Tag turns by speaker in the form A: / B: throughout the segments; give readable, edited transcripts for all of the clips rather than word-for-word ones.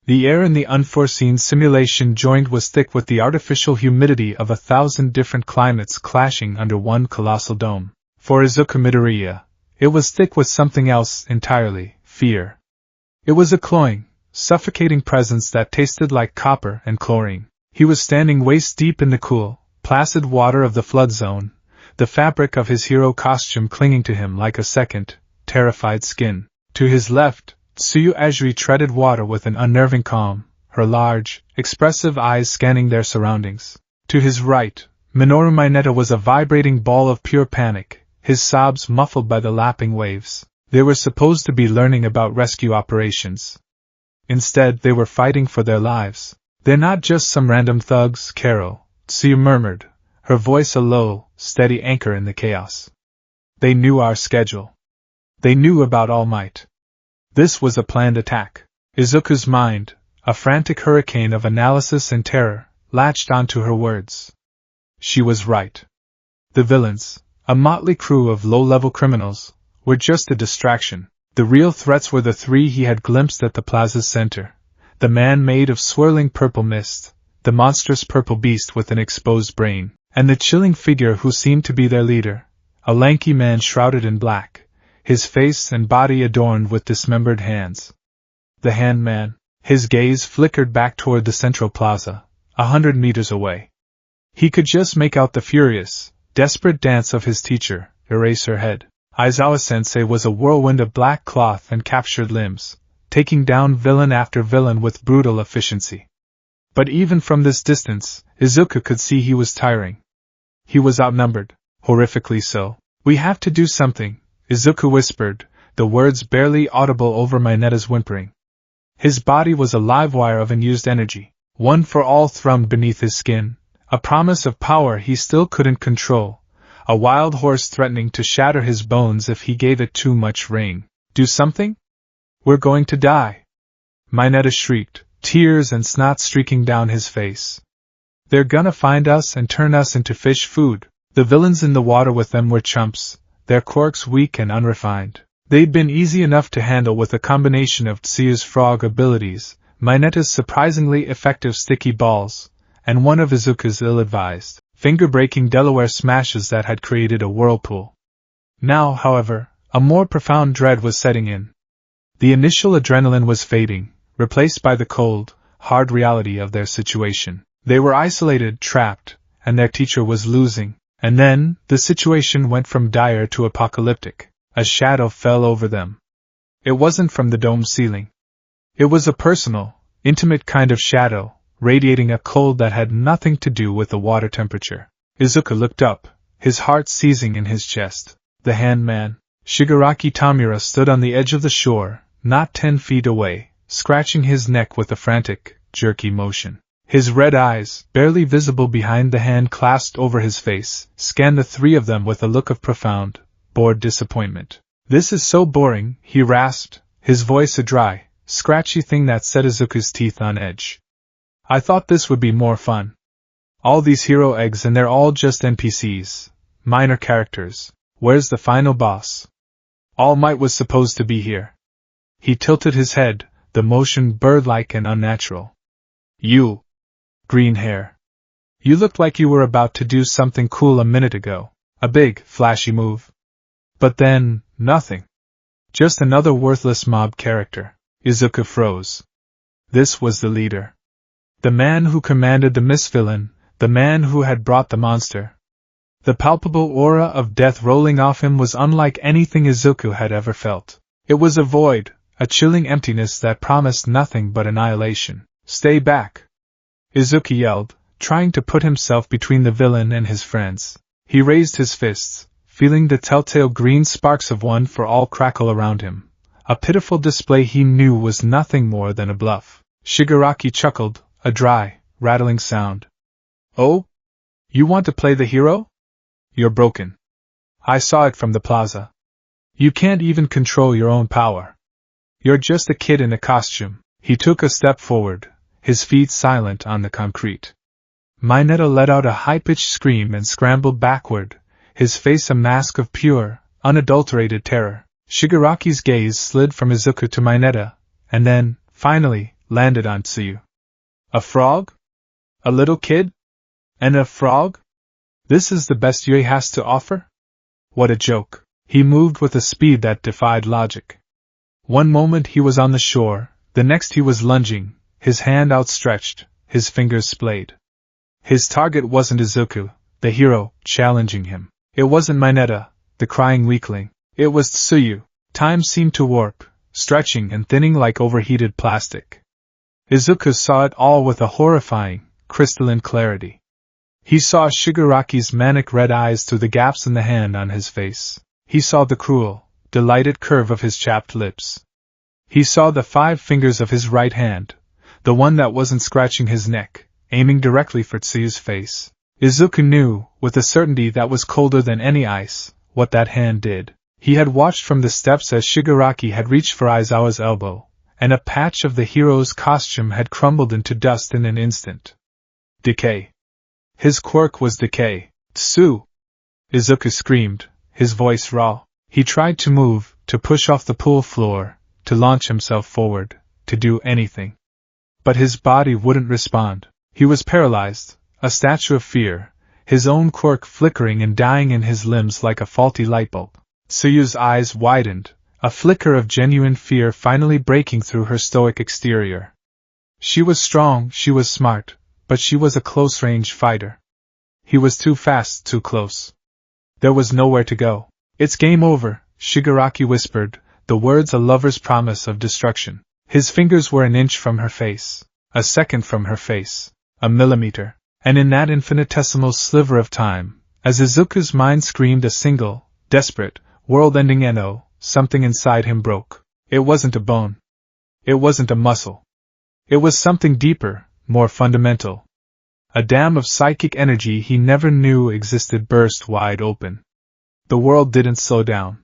A: The air in the unforeseen simulation joint was thick with the artificial humidity of 1,000 different climates clashing under one colossal dome. For Izuku Midoriya, it was thick with something else entirely, fear. It was a cloying, suffocating presence that tasted like copper and chlorine. He was standing waist-deep in the cool, placid water of the flood zone, the fabric of his hero costume clinging to him like a second, terrified skin. To his left, Tsuyu Azuri treaded water with an unnerving calm, her large, expressive eyes scanning their surroundings. To his right, Minoru Mineta was a vibrating ball of pure panic, his sobs muffled by the lapping waves. They were supposed to be learning about rescue operations. Instead, they were fighting for their lives. "They're not just some random thugs, Carol," Tsuyu murmured, her voice a low, steady anchor in the chaos. "They knew our schedule. They knew about All Might. This was a planned attack." Izuku's mind, a frantic hurricane of analysis and terror, latched onto her words. She was right. The villains, a motley crew of low-level criminals, were just a distraction. The real threats were the three he had glimpsed at the plaza's center. The man made of swirling purple mist, the monstrous purple beast with an exposed brain, and the chilling figure who seemed to be their leader, a lanky man shrouded in black, his face and body adorned with dismembered hands. The Hand-Man. His gaze flickered back toward the central plaza, 100 meters away. He could just make out the furious, desperate dance of his teacher, Eraserhead. Aizawa-sensei was a whirlwind of black cloth and captured limbs, taking down villain after villain with brutal efficiency. But even from this distance, Izuku could see he was tiring. He was outnumbered, horrifically so. "We have to do something," Izuku whispered, the words barely audible over Mineta's whimpering. His body was a live wire of unused energy. One for all thrummed beneath his skin, a promise of power he still couldn't control, a wild horse threatening to shatter his bones if he gave it too much rein. "Do something? We're going to die!" Mineta shrieked, tears and snot streaking down his face. "They're gonna find us and turn us into fish food." The villains in the water with them were chumps, their quirks weak and unrefined. They'd been easy enough to handle with a combination of Tsuyu's frog abilities, Mineta's surprisingly effective sticky balls, and one of Izuku's ill-advised, finger-breaking Delaware smashes that had created a whirlpool. Now, however, a more profound dread was setting in. The initial adrenaline was fading, replaced by the cold, hard reality of their situation. They were isolated, trapped, and their teacher was losing. And then, the situation went from dire to apocalyptic. A shadow fell over them. It wasn't from the dome ceiling. It was a personal, intimate kind of shadow, radiating a cold that had nothing to do with the water temperature. Izuku looked up, his heart seizing in his chest. The Hand-Man. Shigaraki Tamura stood on the edge of the shore, not 10 feet away, scratching his neck with a frantic, jerky motion. His red eyes, barely visible behind the hand clasped over his face, scanned the three of them with a look of profound, bored disappointment. "This is so boring," he rasped, his voice a dry, scratchy thing that set Izuku's teeth on edge. "I thought this would be more fun. All these hero eggs and they're all just NPCs, minor characters. Where's the final boss? All Might was supposed to be here." He tilted his head, the motion bird-like and unnatural. "You. Green hair. You looked like you were about to do something cool a minute ago. A big, flashy move. But then, nothing. Just another worthless mob character." Izuku froze. This was the leader. The man who commanded the misvillain, the man who had brought the monster. The palpable aura of death rolling off him was unlike anything Izuku had ever felt. It was a void, a chilling emptiness that promised nothing but annihilation. "Stay back!" Izuku yelled, trying to put himself between the villain and his friends. He raised his fists, feeling the telltale green sparks of one for all crackle around him. A pitiful display he knew was nothing more than a bluff. Shigaraki chuckled, a dry, rattling sound. "Oh? You want to play the hero? You're broken. I saw it from the plaza. You can't even control your own power. You're just a kid in a costume." He took a step forward, his feet silent on the concrete. Mineta let out a high-pitched scream and scrambled backward, his face a mask of pure, unadulterated terror. Shigaraki's gaze slid from Izuku to Mineta, and then, finally, landed on Tsuyu. A frog? A little kid? And a frog? This is the best Yui has to offer? What a joke. He moved with a speed that defied logic. One moment he was on the shore, the next he was lunging, his hand outstretched, his fingers splayed. His target wasn't Izuku, the hero, challenging him. It wasn't Mineta, the crying weakling. It was Tsuyu. Time seemed to warp, stretching and thinning like overheated plastic. Izuku saw it all with a horrifying, crystalline clarity. He saw Shigaraki's manic red eyes through the gaps in the hand on his face. He saw the cruel, delighted curve of his chapped lips. He saw the 5 fingers of his right hand, the one that wasn't scratching his neck, aiming directly for Tsuyu's face. Izuku knew, with a certainty that was colder than any ice, what that hand did. He had watched from the steps as Shigaraki had reached for Aizawa's elbow, and a patch of the hero's costume had crumbled into dust in an instant. Decay. His quirk was decay. Tsu! Izuku screamed, his voice raw. He tried to move, to push off the pool floor, to launch himself forward, to do anything. But his body wouldn't respond. He was paralyzed, a statue of fear, his own quirk flickering and dying in his limbs like a faulty light bulb. Tsuyu's eyes widened, a flicker of genuine fear finally breaking through her stoic exterior. She was strong, she was smart, but she was a close-range fighter. He was too fast, too close. There was nowhere to go. It's game over, Shigaraki whispered, the words a lover's promise of destruction. His fingers were an inch from her face, a second from her face, a millimeter, and in that infinitesimal sliver of time, as Izuku's mind screamed a single, desperate, world-ending "no," something inside him broke. It wasn't a bone. It wasn't a muscle. It was something deeper, more fundamental. A dam of psychic energy he never knew existed burst wide open. The world didn't slow down.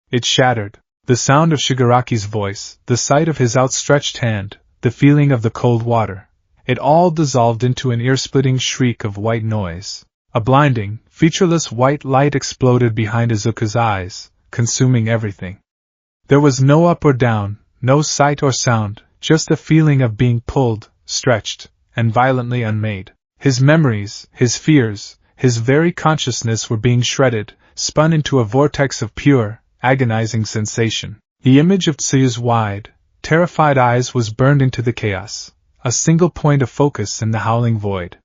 A: It shattered. The sound of Shigaraki's voice, the sight of his outstretched hand, the feeling of the cold water, it all dissolved into an ear-splitting shriek of white noise. A blinding, featureless white light exploded behind Izuku's eyes, consuming everything. There was no up or down, no sight or sound, just a feeling of being pulled, stretched, and violently unmade. His memories, his fears, his very consciousness were being shredded, spun into a vortex of pure, agonizing sensation. The image of Tsuyu's wide, terrified eyes was burned into the chaos, a single point of focus in the howling void.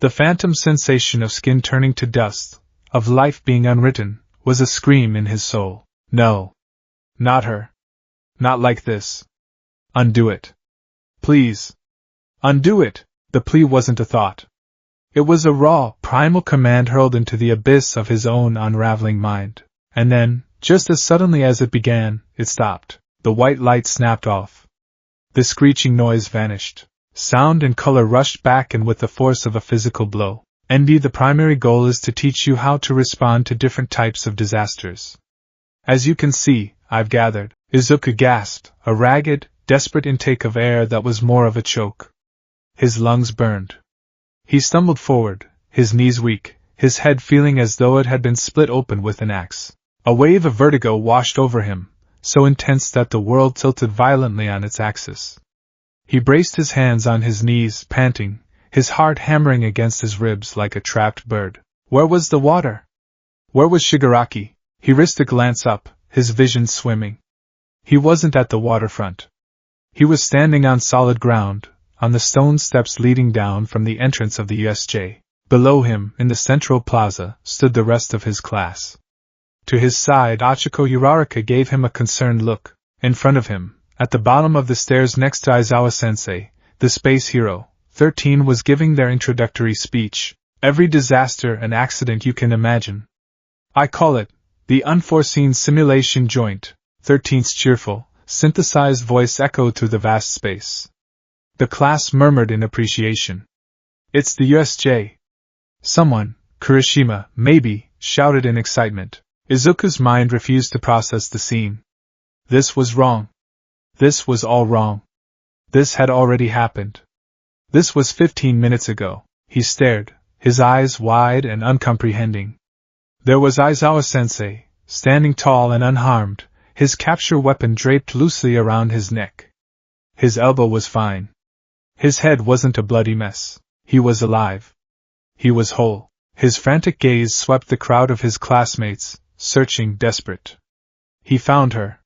A: The phantom sensation of skin turning to dust, of life being unwritten, was a scream in his soul. No. Not her. Not like this. Undo it. Please. Undo it. The plea wasn't a thought. It was a raw, primal command hurled into the abyss of his own unraveling mind. And then, just as suddenly as it began, it stopped. The white light snapped off. The screeching noise vanished. Sound and color rushed back, and with the force of a physical blow. ND, the primary goal is to teach you how to respond to different types of disasters. As you can see, I've gathered. Izuku gasped, a ragged, desperate intake of air that was more of a choke. His lungs burned. He stumbled forward, his knees weak, his head feeling as though it had been split open with an axe. A wave of vertigo washed over him, so intense that the world tilted violently on its axis. He braced his hands on his knees, panting, his heart hammering against his ribs like a trapped bird. Where was the water? Where was Shigaraki? He risked a glance up, his vision swimming. He wasn't at the waterfront. He was standing on solid ground, on the stone steps leading down from the entrance of the USJ. Below him, in the central plaza, stood the rest of his class. To his side, Ochiko Uraraka gave him a concerned look. In front of him, at the bottom of the stairs next to Aizawa-sensei, the space hero, 13 was giving their introductory speech. Every disaster and accident you can imagine. I call it, the unforeseen simulation joint. 13's cheerful, synthesized voice echoed through the vast space. The class murmured in appreciation. It's the USJ. Someone, Kirishima, maybe, shouted in excitement. Izuku's mind refused to process the scene. This was wrong. This was all wrong. This had already happened. This was 15 minutes ago. He stared, his eyes wide and uncomprehending. There was Aizawa-sensei, standing tall and unharmed, his capture weapon draped loosely around his neck. His elbow was fine. His head wasn't a bloody mess. He was alive. He was whole. His frantic gaze swept the crowd of his classmates, searching, desperate. He found her.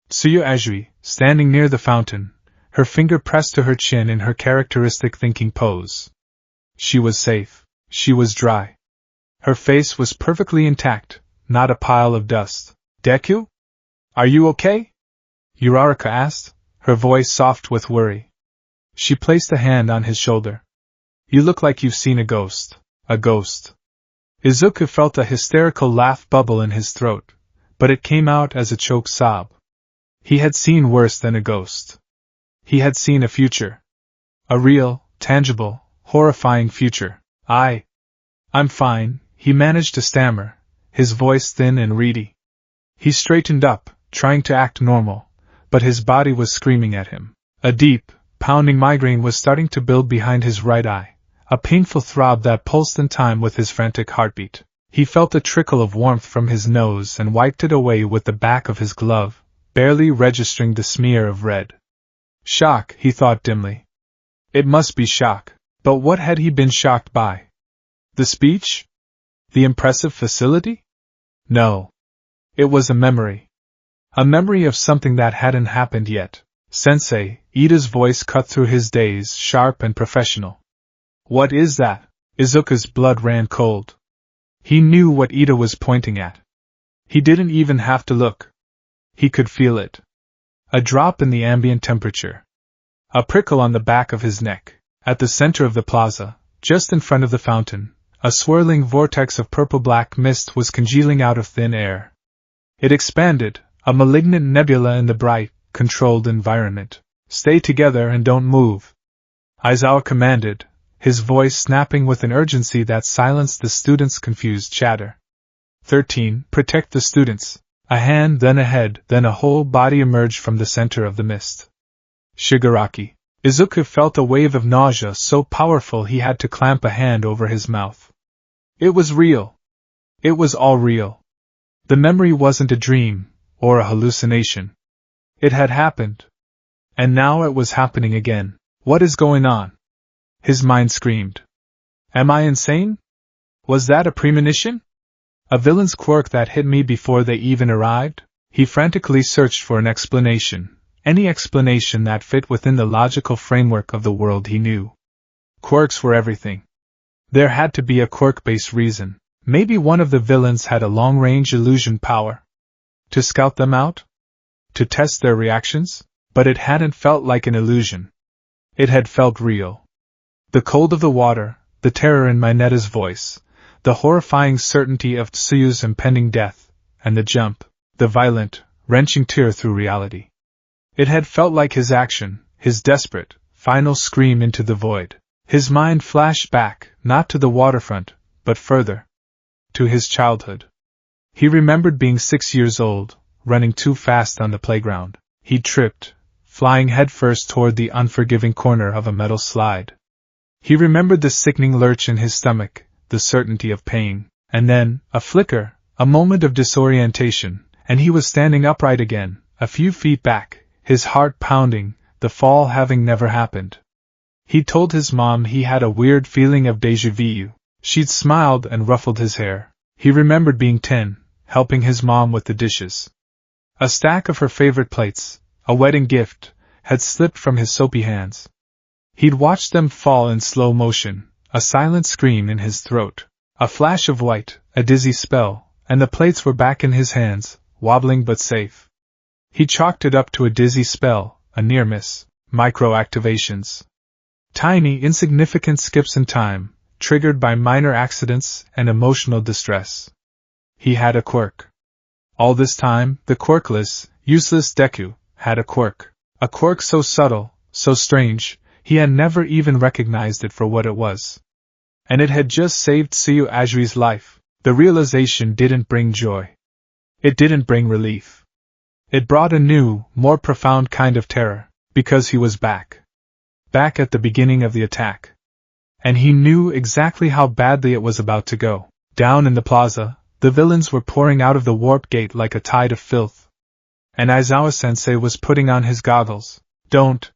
A: Tsuyu Ajui, standing near the fountain, her finger pressed to her chin in her characteristic thinking pose. She was safe. She was dry. Her face was perfectly intact, not a pile of dust. Deku? Are you okay? Uraraka asked, her voice soft with worry. She placed a hand on his shoulder. You look like you've seen a ghost. A ghost. Izuku felt a hysterical laugh bubble in his throat, but it came out as a choked sob. He had seen worse than a ghost. He had seen a future. A real, tangible, horrifying future. I'm fine, he managed to stammer, his voice thin and reedy. He straightened up, trying to act normal, but his body was screaming at him. A deep, pounding migraine was starting to build behind his right eye, a painful throb that pulsed in time with his frantic heartbeat. He felt a trickle of warmth from his nose and wiped it away with the back of his glove, barely registering the smear of red. Shock, he thought dimly. It must be shock. But what had he been shocked by? The speech? The impressive facility? No. It was a memory. A memory of something that hadn't happened yet. Sensei, Ida's voice cut through his daze, sharp and professional. What is that? Izuku's blood ran cold. He knew what Ida was pointing at. He didn't even have to look. He could feel it. A drop in the ambient temperature. A prickle on the back of his neck. At the center of the plaza, just in front of the fountain, a swirling vortex of purple-black mist was congealing out of thin air. It expanded, a malignant nebula in the bright, controlled environment. Stay together and don't move. Aizawa commanded, his voice snapping with an urgency that silenced the students' confused chatter. 13. Protect the students. A hand, then a head, then a whole body emerged from the center of the mist. Shigaraki. Izuku felt a wave of nausea so powerful he had to clamp a hand over his mouth. It was real. It was all real. The memory wasn't a dream, or a hallucination. It had happened. And now it was happening again. What is going on? His mind screamed. Am I insane? Was that a premonition? A villain's quirk that hit me before they even arrived? He frantically searched for an explanation. Any explanation that fit within the logical framework of the world he knew. Quirks were everything. There had to be a quirk-based reason. Maybe one of the villains had a long-range illusion power. To scout them out? To test their reactions? But it hadn't felt like an illusion. It had felt real. The cold of the water, the terror in Minetta's voice, the horrifying certainty of Tsuyu's impending death, and the jump, the violent, wrenching tear through reality. It had felt like his action, his desperate, final scream into the void. His mind flashed back, not to the waterfront, but further. To his childhood. He remembered being 6 years old, running too fast on the playground. He tripped, flying headfirst toward the unforgiving corner of a metal slide. He remembered the sickening lurch in his stomach, the certainty of pain, and then, a flicker, a moment of disorientation, and he was standing upright again, a few feet back. His heart pounding, the fall having never happened. He told his mom he had a weird feeling of déjà vu. She'd smiled and ruffled his hair. He remembered being 10, helping his mom with the dishes. A stack of her favorite plates, a wedding gift, had slipped from his soapy hands. He'd watched them fall in slow motion, a silent scream in his throat, a flash of white, a dizzy spell, and the plates were back in his hands, wobbling but safe. He chalked it up to a dizzy spell, a near miss, micro-activations. Tiny, insignificant skips in time, triggered by minor accidents and emotional distress. He had a quirk. All this time, the quirkless, useless Deku had a quirk. A quirk so subtle, so strange, he had never even recognized it for what it was. And it had just saved Tsuyu Ajui's life. The realization didn't bring joy. It didn't bring relief. It brought a new, more profound kind of terror, because he was back. Back at the beginning of the attack. And he knew exactly how badly it was about to go. Down in the plaza, the villains were pouring out of the warp gate like a tide of filth. And Aizawa-sensei was putting on his goggles. Don't.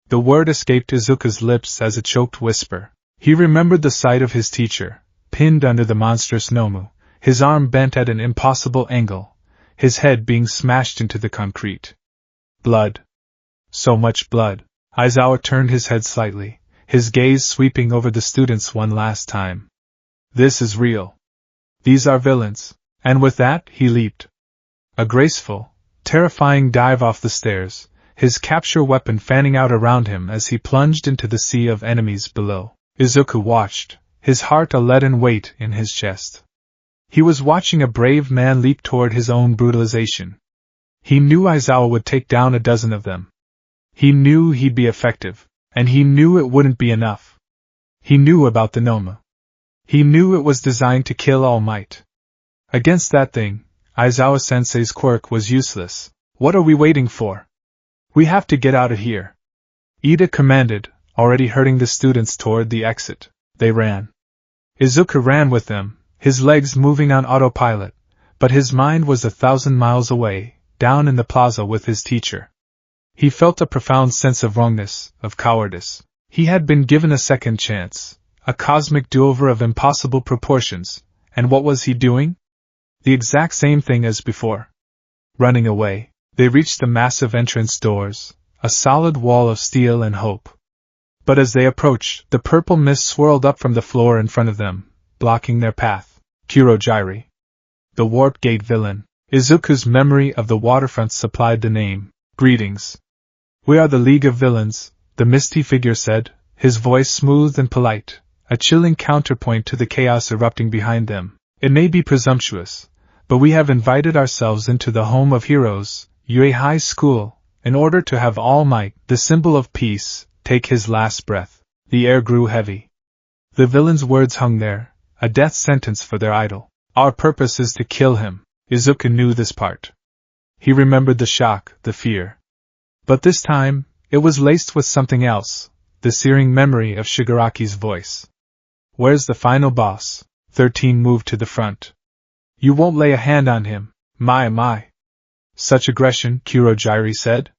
A: The word escaped Izuku's lips as a choked whisper. He remembered the sight of his teacher, pinned under the monstrous Nomu, his arm bent at an impossible angle, his head being smashed into the concrete. Blood. So much blood. Aizawa turned his head slightly, his gaze sweeping over the students one last time. This is real. These are villains. And with that, he leaped. A graceful, terrifying dive off the stairs, his capture weapon fanning out around him as he plunged into the sea of enemies below. Izuku watched, his heart a leaden weight in his chest. He was watching a brave man leap toward his own brutalization. He knew Aizawa would take down a dozen of them. He knew he'd be effective, and he knew it wouldn't be enough. He knew about the Nomu. He knew it was designed to kill All Might. Against that thing, Aizawa-sensei's quirk was useless. What are we waiting for? We have to get out of here. Ida commanded, already herding the students toward the exit. They ran. Izuku ran with them, his legs moving on autopilot, but his mind was 1,000 miles away, down in the plaza with his teacher. He felt a profound sense of wrongness, of cowardice. He had been given a second chance, a cosmic do-over of impossible proportions, and what was he doing? The exact same thing as before. Running away, they reached the massive entrance doors, a solid wall of steel and hope. But as they approached, the purple mist swirled up from the floor in front of them, blocking their path. Kurogyri. The warp gate villain. Izuku's memory of the waterfront supplied the name. Greetings. We are the League of Villains, the misty figure said, his voice smooth and polite, a chilling counterpoint to the chaos erupting behind them. It may be presumptuous, but we have invited ourselves into the home of heroes, Yue High School, in order to have All Might, the symbol of peace, take his last breath. The air grew heavy. The villain's words hung there, a death sentence for their idol. Our purpose is to kill him. Izuku knew this part. He remembered the shock, the fear. But this time, it was laced with something else, the searing memory of Shigaraki's voice. Where's the final boss? 13 moved to the front. You won't lay a hand on him, my. Such aggression, Kurogyri said.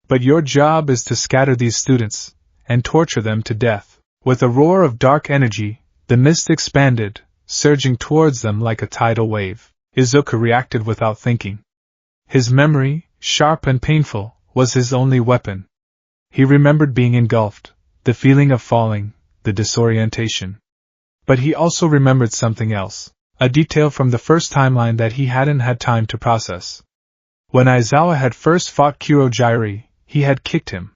A: But your job is to scatter these students, and torture them to death. With a roar of dark energy, the mist expanded, surging towards them like a tidal wave. Izuku reacted without thinking. His memory, sharp and painful, was his only weapon. He remembered being engulfed, the feeling of falling, the disorientation. But he also remembered something else, a detail from the first timeline that he hadn't had time to process. When Aizawa had first fought Kurogyri, he had kicked him.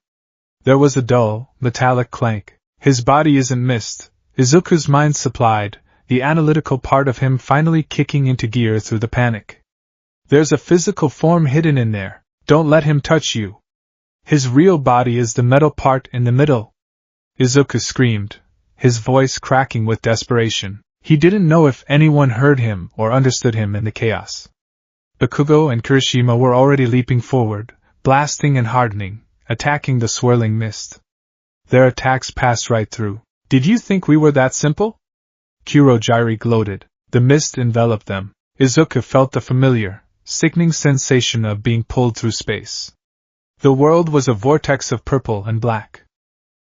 A: There was a dull, metallic clank. His body isn't mist, Izuku's mind supplied, the analytical part of him finally kicking into gear through the panic. There's a physical form hidden in there. Don't let him touch you. His real body is the metal part in the middle. Izuku screamed, his voice cracking with desperation. He didn't know if anyone heard him or understood him in the chaos. Bakugo and Kirishima were already leaping forward, blasting and hardening, attacking the swirling mist. Their attacks passed right through. Did you think we were that simple? Kurogyri gloated. The mist enveloped them. Izuku felt the familiar, sickening sensation of being pulled through space. The world was a vortex of purple and black.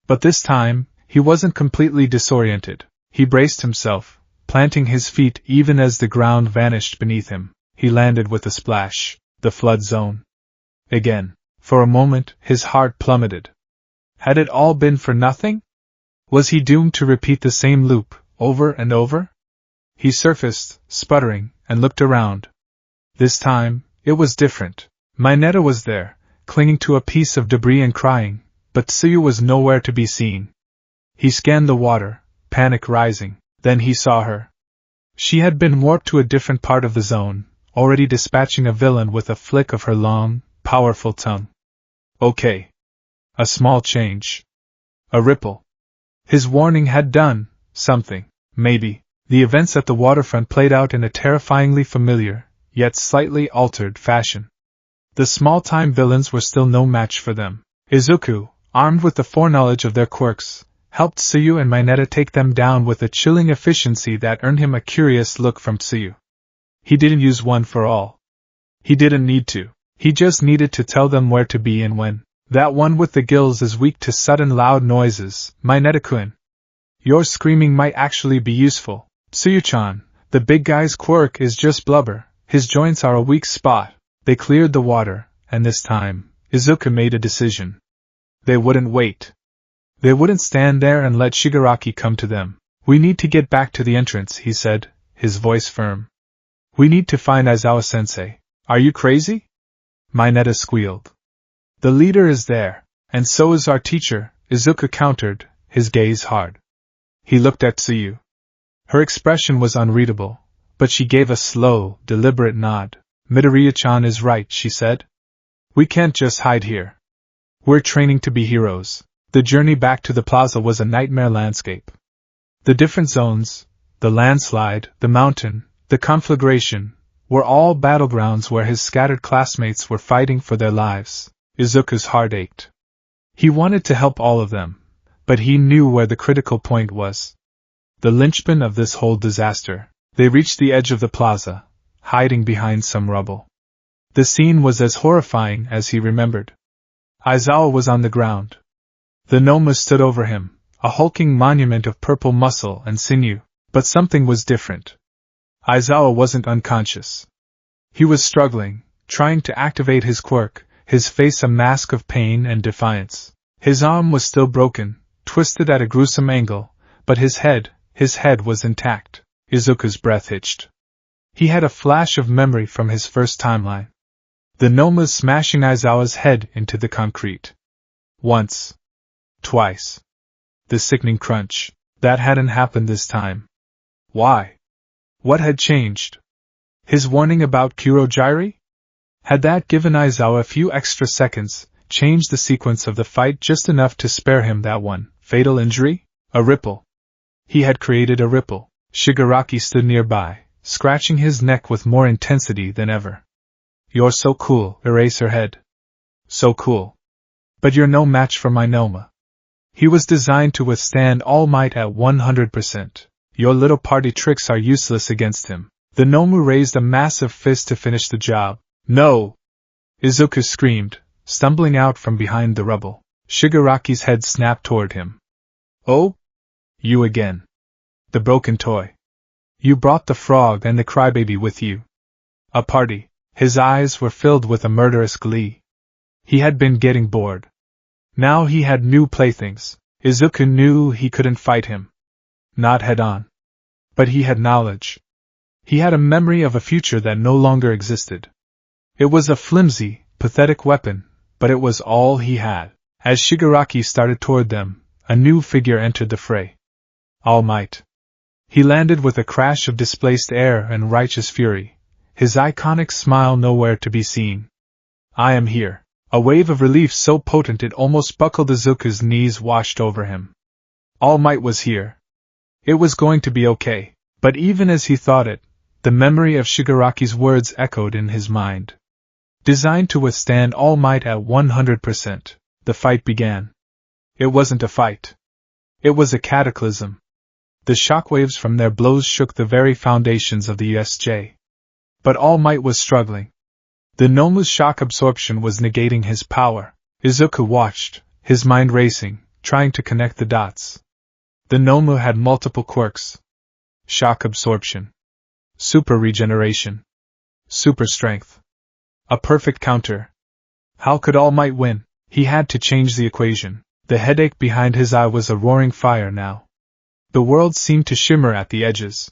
A: But this time, he wasn't completely disoriented. He braced himself, planting his feet even as the ground vanished beneath him. He landed with a splash. The flood zone. Again. For a moment, his heart plummeted. Had it all been for nothing? Was he doomed to repeat the same loop, over and over? He surfaced, sputtering, and looked around. This time, it was different. Mineta was there, clinging to a piece of debris and crying, but Tsuyu was nowhere to be seen. He scanned the water, panic rising. Then he saw her. She had been warped to a different part of the zone, already dispatching a villain with a flick of her long, powerful tongue. Okay. A small change. A ripple. His warning had done something. Maybe. The events at the waterfront played out in a terrifyingly familiar, yet slightly altered fashion. The small-time villains were still no match for them. Izuku, armed with the foreknowledge of their quirks, helped Tsuyu and Mineta take them down with a chilling efficiency that earned him a curious look from Tsuyu. He didn't use one for all. He didn't need to. He just needed to tell them where to be and when. That one with the gills is weak to sudden loud noises, Mineta-kun. Your screaming might actually be useful. Tsuyu-chan, the big guy's quirk is just blubber, his joints are a weak spot. They cleared the water, and this time, Izuku made a decision. They wouldn't wait. They wouldn't stand there and let Shigaraki come to them. We need to get back to the entrance, he said, his voice firm. We need to find Aizawa-sensei. Are you crazy? Mineta squealed. The leader is there, and so is our teacher, Izuku countered, his gaze hard. He looked at Tsuyu. Her expression was unreadable, but she gave a slow, deliberate nod. Midoriya-chan is right, she said. We can't just hide here. We're training to be heroes. The journey back to the plaza was a nightmare landscape. The different zones, the landslide, the mountain, the conflagration, were all battlegrounds where his scattered classmates were fighting for their lives. Izuku's heart ached. He wanted to help all of them, but he knew where the critical point was. The linchpin of this whole disaster. They reached the edge of the plaza, hiding behind some rubble. The scene was as horrifying as he remembered. Aizawa was on the ground. The Noma stood over him, a hulking monument of purple muscle and sinew, but something was different. Aizawa wasn't unconscious. He was struggling, trying to activate his quirk, his face a mask of pain and defiance. His arm was still broken, twisted at a gruesome angle, but his head was intact. Izuku's breath hitched. He had a flash of memory from his first timeline. The Nomas smashing Aizawa's head into the concrete. Once. Twice. The sickening crunch. That hadn't happened this time. Why? What had changed? His warning about Kurogiri? Had that given Aizawa a few extra seconds, changed the sequence of the fight just enough to spare him that one fatal injury? A ripple. He had created a ripple. Shigaraki stood nearby, scratching his neck with more intensity than ever. You're so cool, Eraserhead. So cool. But you're no match for my Noma. He was designed to withstand All Might at 100%. Your little party tricks are useless against him. The Nomu raised a massive fist to finish the job. No! Izuku screamed, stumbling out from behind the rubble. Shigaraki's head snapped toward him. Oh? You again. The broken toy. You brought the frog and the crybaby with you. A party. His eyes were filled with a murderous glee. He had been getting bored. Now he had new playthings. Izuku knew he couldn't fight him. Not head-on. But he had knowledge. He had a memory of a future that no longer existed. It was a flimsy, pathetic weapon, but it was all he had. As Shigaraki started toward them, a new figure entered the fray. All Might. He landed with a crash of displaced air and righteous fury, his iconic smile nowhere to be seen. I am here. A wave of relief so potent it almost buckled Izuku's knees washed over him. All Might was here. It was going to be okay, but even as he thought it, the memory of Shigaraki's words echoed in his mind. Designed to withstand All Might at 100%, the fight began. It wasn't a fight. It was a cataclysm. The shockwaves from their blows shook the very foundations of the USJ. But All Might was struggling. The Nomu's shock absorption was negating his power. Izuku watched, his mind racing, trying to connect the dots. The Nomu had multiple quirks. Shock absorption. Super regeneration. Super strength. A perfect counter. How could All Might win? He had to change the equation. The headache behind his eye was a roaring fire now. The world seemed to shimmer at the edges.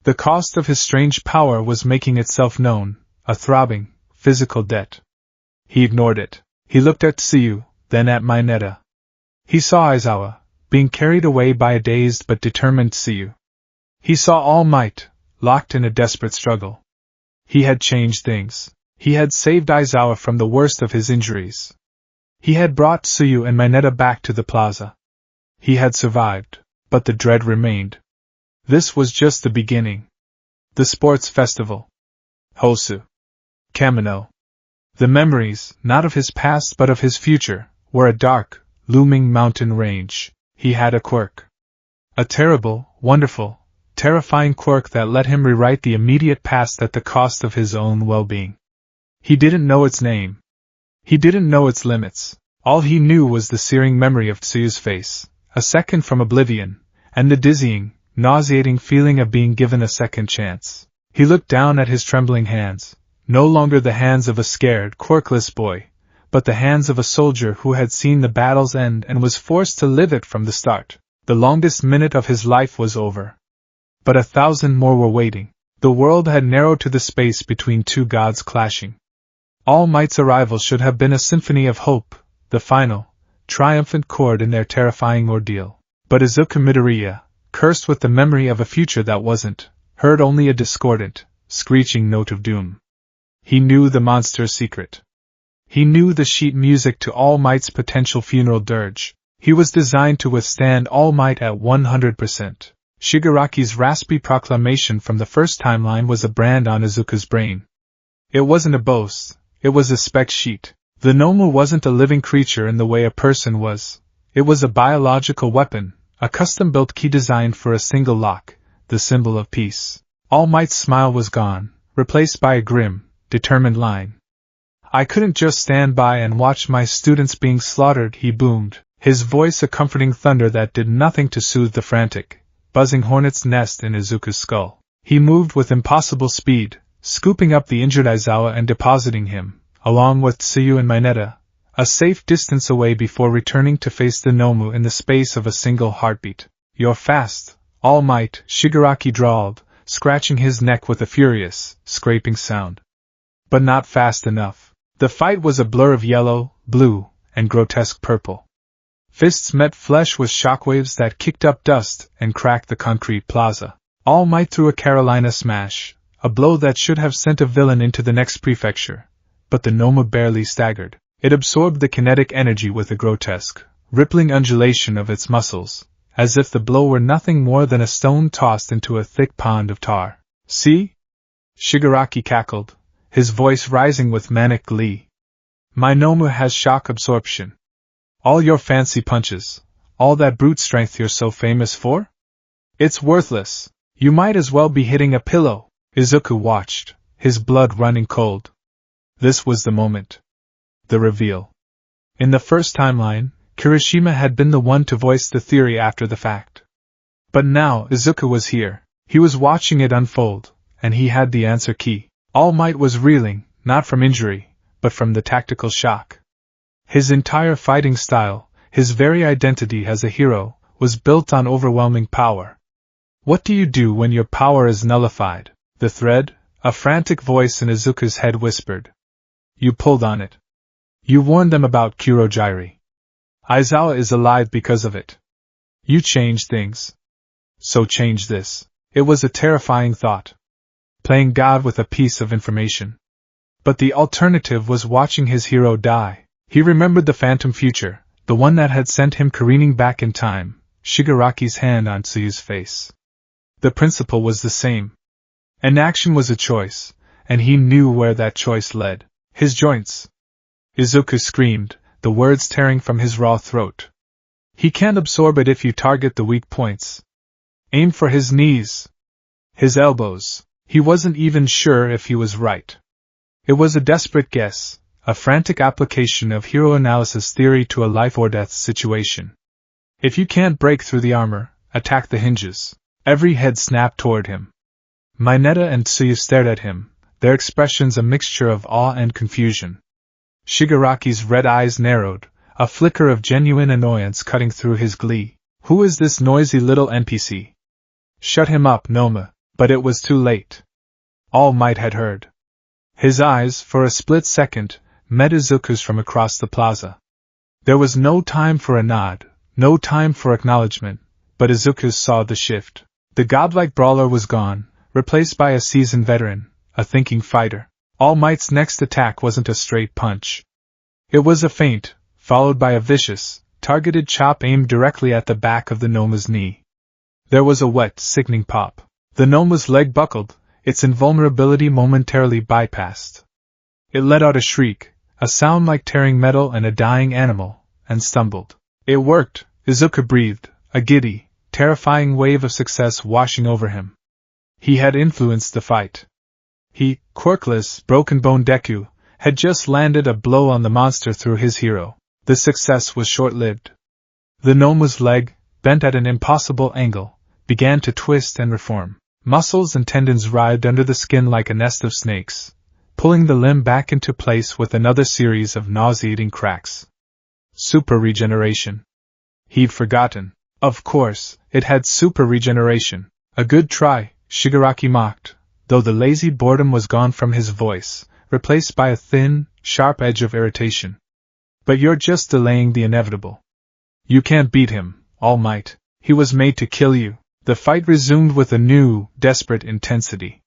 A: The cost of his strange power was making itself known, a throbbing, physical debt. He ignored it. He looked at Tsuyu, then at Mineta. He saw Aizawa, being carried away by a dazed but determined Tsuyu. He saw All Might, locked in a desperate struggle. He had changed things. He had saved Aizawa from the worst of his injuries. He had brought Tsuyu and Mineta back to the plaza. He had survived, but the dread remained. This was just the beginning. The sports festival. Hosu. Kamino. The memories, not of his past but of his future, were a dark, looming mountain range. He had a quirk. A terrible, wonderful, terrifying quirk that let him rewrite the immediate past at the cost of his own well-being. He didn't know its name. He didn't know its limits. All he knew was the searing memory of Tsuyu's face, a second from oblivion, and the dizzying, nauseating feeling of being given a second chance. He looked down at his trembling hands, no longer the hands of a scared, quirkless boy, but the hands of a soldier who had seen the battle's end and was forced to live it from the start. The longest minute of his life was over. But 1,000 more were waiting. The world had narrowed to the space between two gods clashing. All Might's arrival should have been a symphony of hope, the final, triumphant chord in their terrifying ordeal. But Izuku Midoriya, cursed with the memory of a future that wasn't, heard only a discordant, screeching note of doom. He knew the monster's secret. He knew the sheet music to All Might's potential funeral dirge. He was designed to withstand All Might at 100%. Shigaraki's raspy proclamation from the first timeline was a brand on Izuku's brain. It wasn't a boast, it was a spec sheet. The Nomu wasn't a living creature in the way a person was. It was a biological weapon, a custom-built key designed for a single lock, the symbol of peace. All Might's smile was gone, replaced by a grim, determined line. I couldn't just stand by and watch my students being slaughtered, he boomed, his voice a comforting thunder that did nothing to soothe the frantic, buzzing hornet's nest in Izuku's skull. He moved with impossible speed, scooping up the injured Aizawa and depositing him, along with Tsuyu and Mineta, a safe distance away before returning to face the Nomu in the space of a single heartbeat. You're fast, All Might, Shigaraki drawled, scratching his neck with a furious, scraping sound. But not fast enough. The fight was a blur of yellow, blue, and grotesque purple. Fists met flesh with shockwaves that kicked up dust and cracked the concrete plaza. All Might threw a Carolina smash, a blow that should have sent a villain into the next prefecture, but the Nomu barely staggered. It absorbed the kinetic energy with a grotesque, rippling undulation of its muscles, as if the blow were nothing more than a stone tossed into a thick pond of tar. See? Shigaraki cackled, his voice rising with manic glee. My Nomu has shock absorption. All your fancy punches, all that brute strength you're so famous for? It's worthless. You might as well be hitting a pillow. Izuku watched, his blood running cold. This was the moment. The reveal. In the first timeline, Kirishima had been the one to voice the theory after the fact. But now Izuku was here. He was watching it unfold, and he had the answer key. All Might was reeling, not from injury, but from the tactical shock. His entire fighting style, his very identity as a hero, was built on overwhelming power. What do you do when your power is nullified? The thread, a frantic voice in Izuku's head whispered. You pulled on it. You warned them about Kurogyri. Aizawa is alive because of it. You changed things. So change this. It was a terrifying thought. Playing God with a piece of information. But the alternative was watching his hero die. He remembered the phantom future, the one that had sent him careening back in time, Shigaraki's hand on Tsuyu's face. The principle was the same. An action was a choice, and he knew where that choice led. His joints. Izuku screamed, the words tearing from his raw throat. He can't absorb it if you target the weak points. Aim for his knees. His elbows. He wasn't even sure if he was right. It was a desperate guess, a frantic application of hero analysis theory to a life-or-death situation. If you can't break through the armor, attack the hinges. Every head snapped toward him. Mineta and Tsuyu stared at him, their expressions a mixture of awe and confusion. Shigaraki's red eyes narrowed, a flicker of genuine annoyance cutting through his glee. Who is this noisy little NPC? Shut him up, Noma. But it was too late. All Might had heard. His eyes, for a split second, met Izuku's from across the plaza. There was no time for a nod, no time for acknowledgement, but Izuku saw the shift. The godlike brawler was gone, replaced by a seasoned veteran, a thinking fighter. All Might's next attack wasn't a straight punch. It was a feint, followed by a vicious, targeted chop aimed directly at the back of the Noma's knee. There was a wet, sickening pop. The Noma's leg buckled, its invulnerability momentarily bypassed. It let out a shriek, a sound like tearing metal and a dying animal, and stumbled. It worked, Izuku breathed, a giddy, terrifying wave of success washing over him. He had influenced the fight. He, quirkless, broken-boned Deku, had just landed a blow on the monster through his hero. The success was short-lived. The Nomu's leg, bent at an impossible angle, began to twist and reform. Muscles and tendons writhed under the skin like a nest of snakes, pulling the limb back into place with another series of nauseating cracks. Super regeneration. He'd forgotten. Of course, it had super regeneration. A good try, Shigaraki mocked, though the lazy boredom was gone from his voice, replaced by a thin, sharp edge of irritation. But you're just delaying the inevitable. You can't beat him, All Might. He was made to kill you. The fight resumed with a new, desperate intensity.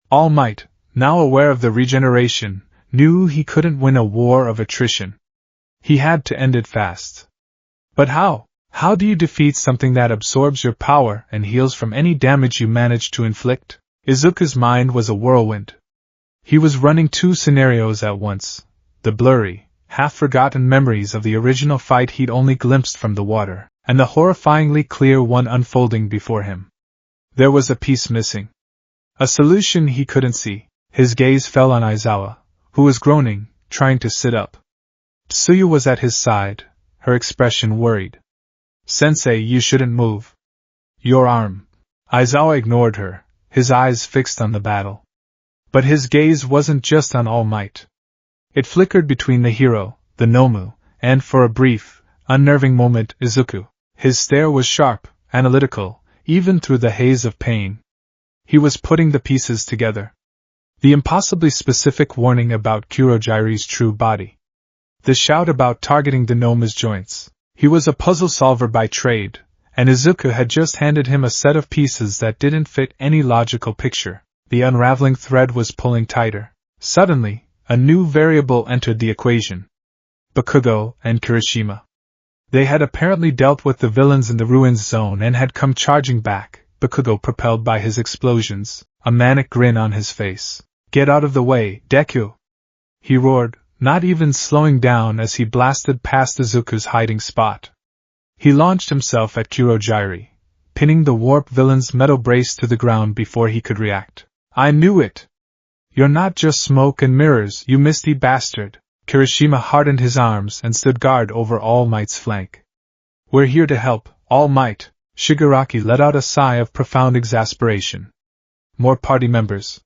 A: All Might, now aware of the regeneration, knew he couldn't win a war of attrition. He had to end it fast. But how? How do you defeat something that absorbs your power and heals from any damage you manage to inflict? Izuku's mind was a whirlwind. He was running two scenarios at once, the blurry, half-forgotten memories of the original fight he'd only glimpsed from the water, and the horrifyingly clear one unfolding before him. There was a piece missing. A solution he couldn't see. His gaze fell on Aizawa, who was groaning, trying to sit up. Tsuyu was at his side, her expression worried. Sensei, you shouldn't move. Your arm. Aizawa ignored her, his eyes fixed on the battle. But his gaze wasn't just on All Might. It flickered between the hero, the Nomu, and for a brief, unnerving moment, Izuku. His stare was sharp, analytical, even through the haze of pain. He was putting the pieces together. The impossibly specific warning about Kurojire's true body. The shout about targeting the Nomu's joints. He was a puzzle solver by trade, and Izuku had just handed him a set of pieces that didn't fit any logical picture. The unraveling thread was pulling tighter. Suddenly, a new variable entered the equation. Bakugo and Kirishima. They had apparently dealt with the villains in the ruins zone and had come charging back, Bakugo propelled by his explosions, a manic grin on his face. Get out of the way, Deku! He roared, not even slowing down as he blasted past Izuku's hiding spot. He launched himself at Kurojire, pinning the warp villain's metal brace to the ground before he could react. I knew it! You're not just smoke and mirrors, you misty bastard! Kirishima hardened his arms and stood guard over All Might's flank. We're here to help, All Might. Shigaraki let out a sigh of profound exasperation. More party members.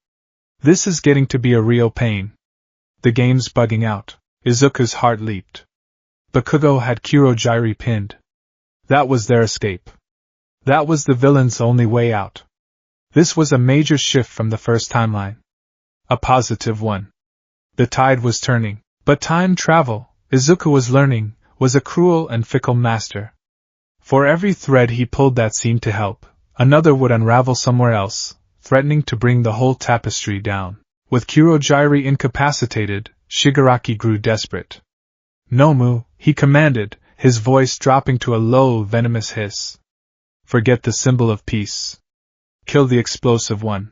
A: This is getting to be a real pain. The game's bugging out. Izuku's heart leaped. Bakugo had Kurojire pinned. That was their escape. That was the villain's only way out. This was a major shift from the first timeline. A positive one. The tide was turning, but time travel, Izuku was learning, was a cruel and fickle master. For every thread he pulled that seemed to help, another would unravel somewhere else, threatening to bring the whole tapestry down. With Kurojire incapacitated, Shigaraki grew desperate. Nomu, he commanded, his voice dropping to a low, venomous hiss. Forget the symbol of peace. Kill the explosive one.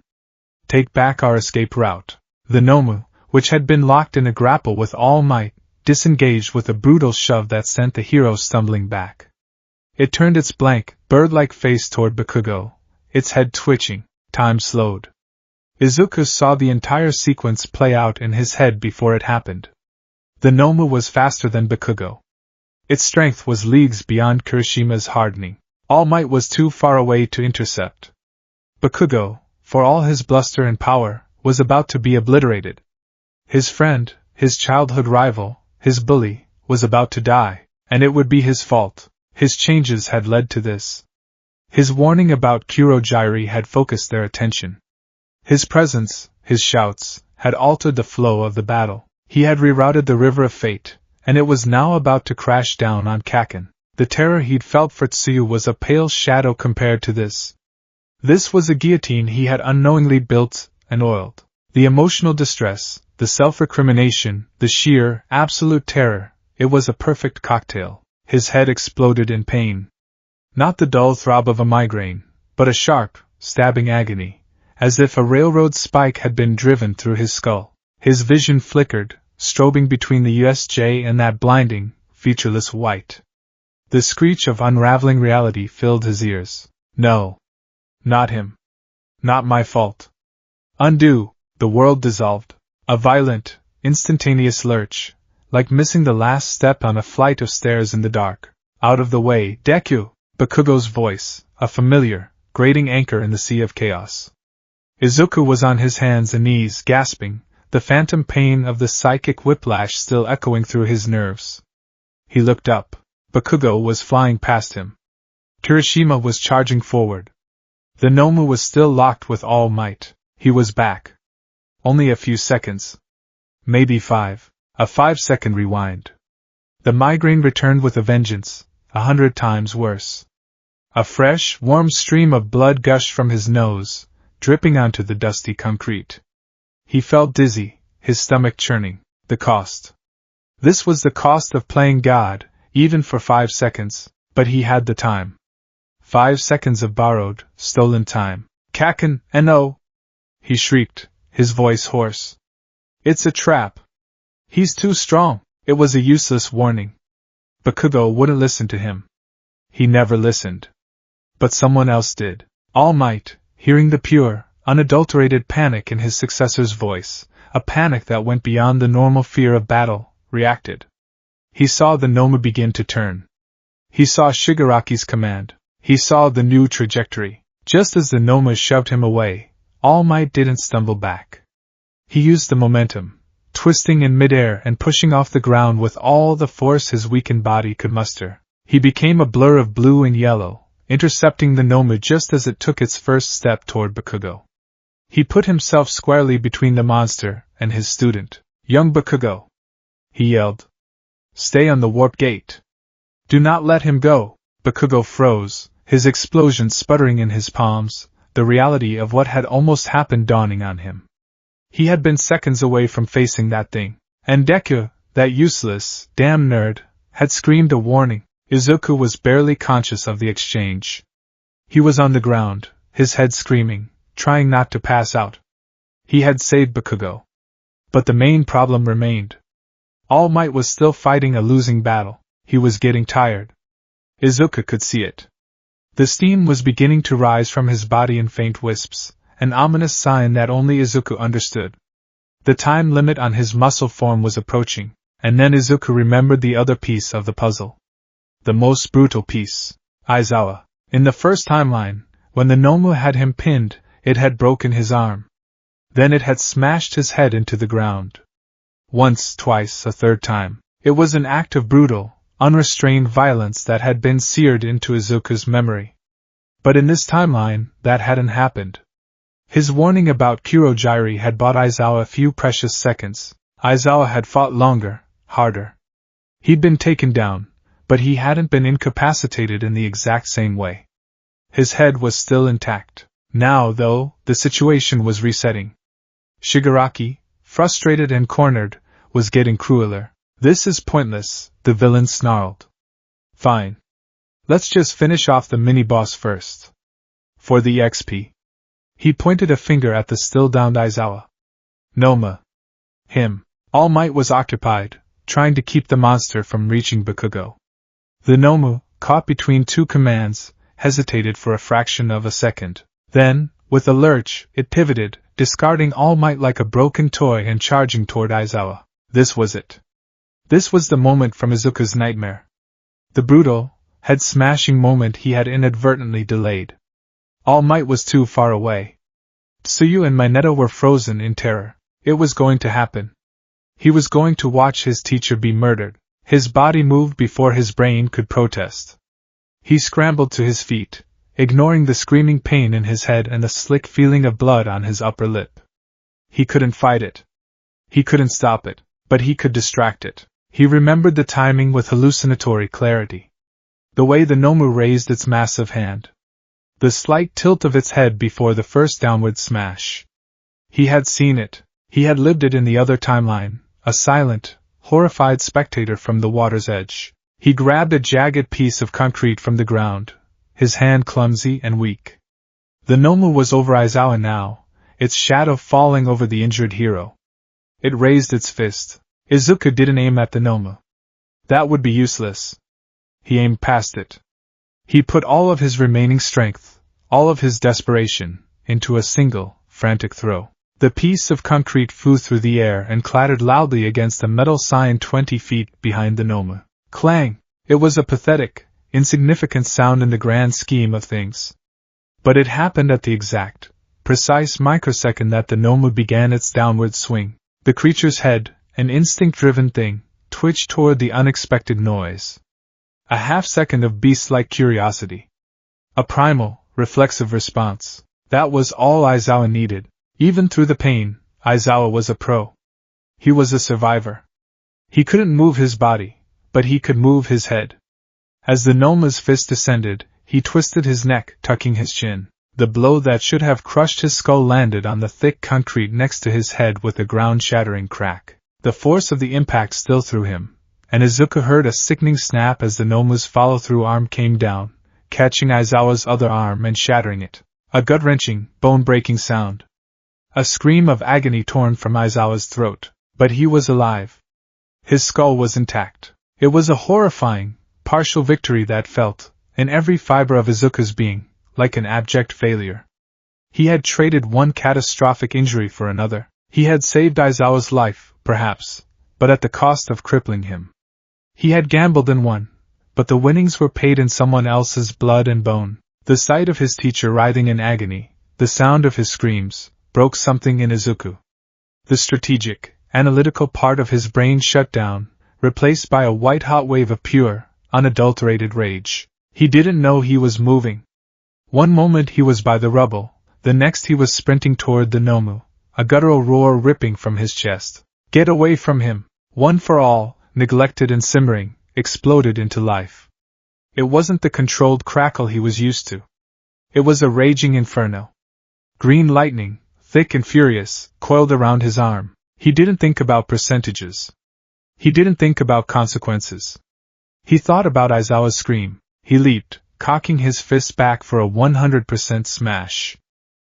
A: Take back our escape route. The Nomu, which had been locked in a grapple with All Might, disengaged with a brutal shove that sent the hero stumbling back. It turned its blank, bird-like face toward Bakugo, its head twitching. Time slowed. Izuku saw the entire sequence play out in his head before it happened. The Nomu was faster than Bakugo. Its strength was leagues beyond Kirishima's hardening. All Might was too far away to intercept. Bakugo, for all his bluster and power, was about to be obliterated. His friend, his childhood rival, his bully, was about to die, and it would be his fault. His changes had led to this. His warning about Kurojire had focused their attention. His presence, his shouts, had altered the flow of the battle. He had rerouted the river of fate, and it was now about to crash down on Kaken. The terror he'd felt for Tsuyu was a pale shadow compared to this. This was a guillotine he had unknowingly built and oiled. The emotional distress, the self-recrimination, the sheer, absolute terror, it was a perfect cocktail. His head exploded in pain. Not the dull throb of a migraine, but a sharp, stabbing agony, as if a railroad spike had been driven through his skull. His vision flickered, strobing between the USJ and that blinding, featureless white. The screech of unraveling reality filled his ears. No. Not him. Not my fault. Undo. The world dissolved. A violent, instantaneous lurch, like missing the last step on a flight of stairs in the dark. Out of the way, Deku! Bakugo's voice, a familiar, grating anchor in the sea of chaos. Izuku was on his hands and knees, gasping, the phantom pain of the psychic whiplash still echoing through his nerves. He looked up. Bakugo was flying past him. Kirishima was charging forward. The Nomu was still locked with all might. He was back. Only a few seconds. Maybe 5. A 5-second rewind. The migraine returned with a vengeance, 100 times worse. A fresh, warm stream of blood gushed from his nose, dripping onto the dusty concrete. He felt dizzy, his stomach churning. The cost. This was the cost of playing God, even for 5 seconds, but he had the time. 5 seconds of borrowed, stolen time. Kaken, no! He shrieked, his voice hoarse. It's a trap. He's too strong. It was a useless warning. Bakugo wouldn't listen to him. He never listened. But someone else did. All Might, hearing the pure, unadulterated panic in his successor's voice, a panic that went beyond the normal fear of battle, reacted. He saw the Nomu begin to turn. He saw Shigaraki's command. He saw the new trajectory. Just as the Nomu shoved him away, All Might didn't stumble back. He used the momentum, twisting in midair and pushing off the ground with all the force his weakened body could muster. He became a blur of blue and yellow, intercepting the Nomu just as it took its first step toward Bakugo. He put himself squarely between the monster and his student. Young Bakugo! He yelled. Stay on the warp gate. Do not let him go. Bakugo froze, his explosion sputtering in his palms, the reality of what had almost happened dawning on him. He had been seconds away from facing that thing, and Deku, that useless, damn nerd, had screamed a warning. Izuku was barely conscious of the exchange. He was on the ground, his head screaming, trying not to pass out. He had saved Bakugo. But the main problem remained. All Might was still fighting a losing battle. He was getting tired. Izuku could see it. The steam was beginning to rise from his body in faint wisps, an ominous sign that only Izuku understood. The time limit on his muscle form was approaching, and then Izuku remembered the other piece of the puzzle. The most brutal piece. Aizawa. In the first timeline, when the Nomu had him pinned, it had broken his arm. Then it had smashed his head into the ground. Once, twice, a third time. It was an act of brutal, unrestrained violence that had been seared into Izuku's memory. But in this timeline, that hadn't happened. His warning about Kurogiri had bought Aizawa a few precious seconds. Aizawa had fought longer, harder. He'd been taken down, but he hadn't been incapacitated in the exact same way. His head was still intact. Now, though, the situation was resetting. Shigaraki, frustrated and cornered, was getting crueler. This is pointless, the villain snarled. Fine. Let's just finish off the mini-boss first. For the XP. He pointed a finger at the still-downed Aizawa. Noma. Him. All Might was occupied, trying to keep the monster from reaching Bakugo. The Nomu, caught between two commands, hesitated for a fraction of a second. Then, with a lurch, it pivoted, discarding All Might like a broken toy and charging toward Aizawa. This was it. This was the moment from Izuku's nightmare. The brutal, head-smashing moment he had inadvertently delayed. All Might was too far away. Tsuyu and Minato were frozen in terror. It was going to happen. He was going to watch his teacher be murdered. His body moved before his brain could protest. He scrambled to his feet, ignoring the screaming pain in his head and the slick feeling of blood on his upper lip. He couldn't fight it. He couldn't stop it, but he could distract it. He remembered the timing with hallucinatory clarity. The way the Nomu raised its massive hand. The slight tilt of its head before the first downward smash. He had seen it. He had lived it in the other timeline, a silent, horrified spectator from the water's edge. He grabbed a jagged piece of concrete from the ground, his hand clumsy and weak. The Nomu was over Aizawa now, its shadow falling over the injured hero. It raised its fist. Izuku didn't aim at the Nomu. That would be useless. He aimed past it. He put all of his remaining strength, all of his desperation, into a single, frantic throw. The piece of concrete flew through the air and clattered loudly against a metal sign 20 feet behind the gnome. Clang! It was a pathetic, insignificant sound in the grand scheme of things. But it happened at the exact, precise microsecond that the gnome began its downward swing. The creature's head, an instinct-driven thing, twitched toward the unexpected noise. A half-second of beast-like curiosity. A primal, reflexive response. That was all Aizawa needed. Even through the pain, Aizawa was a pro. He was a survivor. He couldn't move his body, but he could move his head. As the gnome's fist descended, he twisted his neck, tucking his chin. The blow that should have crushed his skull landed on the thick concrete next to his head with a ground-shattering crack. The force of the impact still threw him, and Izuku heard a sickening snap as the gnome's follow-through arm came down, catching Aizawa's other arm and shattering it. A gut-wrenching, bone-breaking sound. A scream of agony torn from Aizawa's throat, but he was alive. His skull was intact. It was a horrifying, partial victory that felt, in every fiber of Izuku's being, like an abject failure. He had traded one catastrophic injury for another. He had saved Aizawa's life, perhaps, but at the cost of crippling him. He had gambled and won, but the winnings were paid in someone else's blood and bone. The sight of his teacher writhing in agony, the sound of his screams, broke something in Izuku. The strategic, analytical part of his brain shut down, replaced by a white-hot wave of pure, unadulterated rage. He didn't know he was moving. One moment he was by the rubble, the next he was sprinting toward the gnomu, a guttural roar ripping from his chest. Get away from him! One for all, neglected and simmering, exploded into life. It wasn't the controlled crackle he was used to. It was a raging inferno. Green lightning, thick and furious, coiled around his arm. He didn't think about percentages. He didn't think about consequences. He thought about Aizawa's scream. He leaped, cocking his fist back for a 100% smash.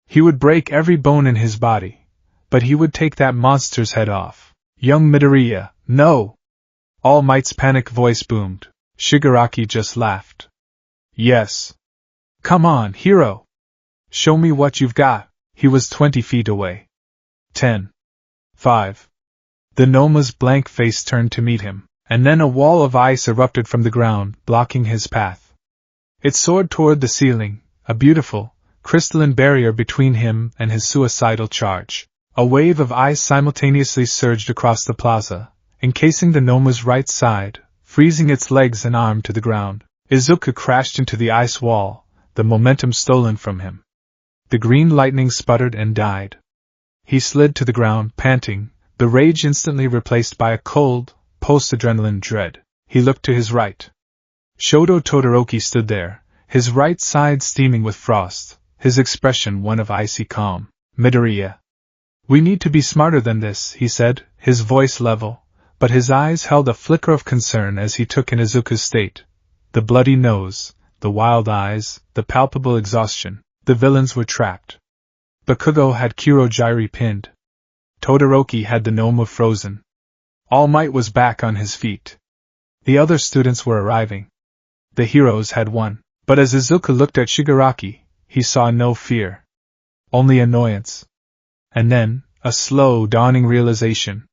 A: He would break every bone in his body, but he would take that monster's head off. Young Midoriya, no! All Might's panic voice boomed. Shigaraki just laughed. Yes. Come on, hero! Show me what you've got. He was 20 feet away. 10. 5. The gnome's blank face turned to meet him, and then a wall of ice erupted from the ground, blocking his path. It soared toward the ceiling, a beautiful, crystalline barrier between him and his suicidal charge. A wave of ice simultaneously surged across the plaza, encasing the gnome's right side, freezing its legs and arm to the ground. Izuku crashed into the ice wall, the momentum stolen from him. The green lightning sputtered and died. He slid to the ground, panting, the rage instantly replaced by a cold, post-adrenaline dread. He looked to his right. Shoto Todoroki stood there, his right side steaming with frost, his expression one of icy calm. Midoriya. We need to be smarter than this, he said, his voice level, but his eyes held a flicker of concern as he took in Izuku's state. The bloody nose, the wild eyes, the palpable exhaustion. The villains were trapped. Bakugo had Kurojairi pinned. Todoroki had the gnome frozen. All Might was back on his feet. The other students were arriving. The heroes had won. But as Izuku looked at Shigaraki, he saw no fear. Only annoyance. And then, a slow, dawning realization.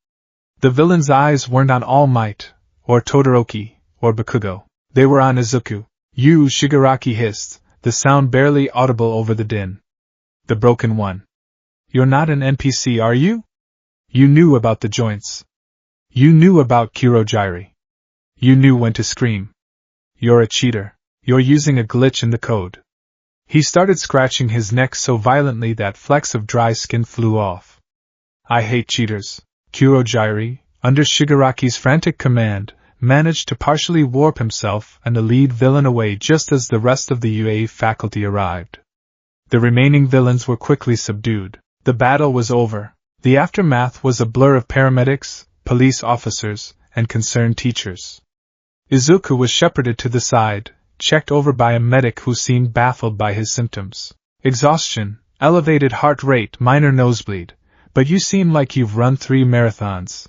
A: The villain's eyes weren't on All Might, or Todoroki, or Bakugo. They were on Izuku. You, Shigaraki hissed, the sound barely audible over the din. The broken one. You're not an NPC, are you? You knew about the joints. You knew about Kurojairi. You knew when to scream. You're a cheater. You're using a glitch in the code. He started scratching his neck so violently that flecks of dry skin flew off. I hate cheaters. Kurojairi, under Shigaraki's frantic command, managed to partially warp himself and the lead villain away just as the rest of the UA faculty arrived. The remaining villains were quickly subdued. The battle was over. The aftermath was a blur of paramedics, police officers, and concerned teachers. Izuku was shepherded to the side, checked over by a medic who seemed baffled by his symptoms. Exhaustion, elevated heart rate, minor nosebleed, but you seem like you've run 3 marathons.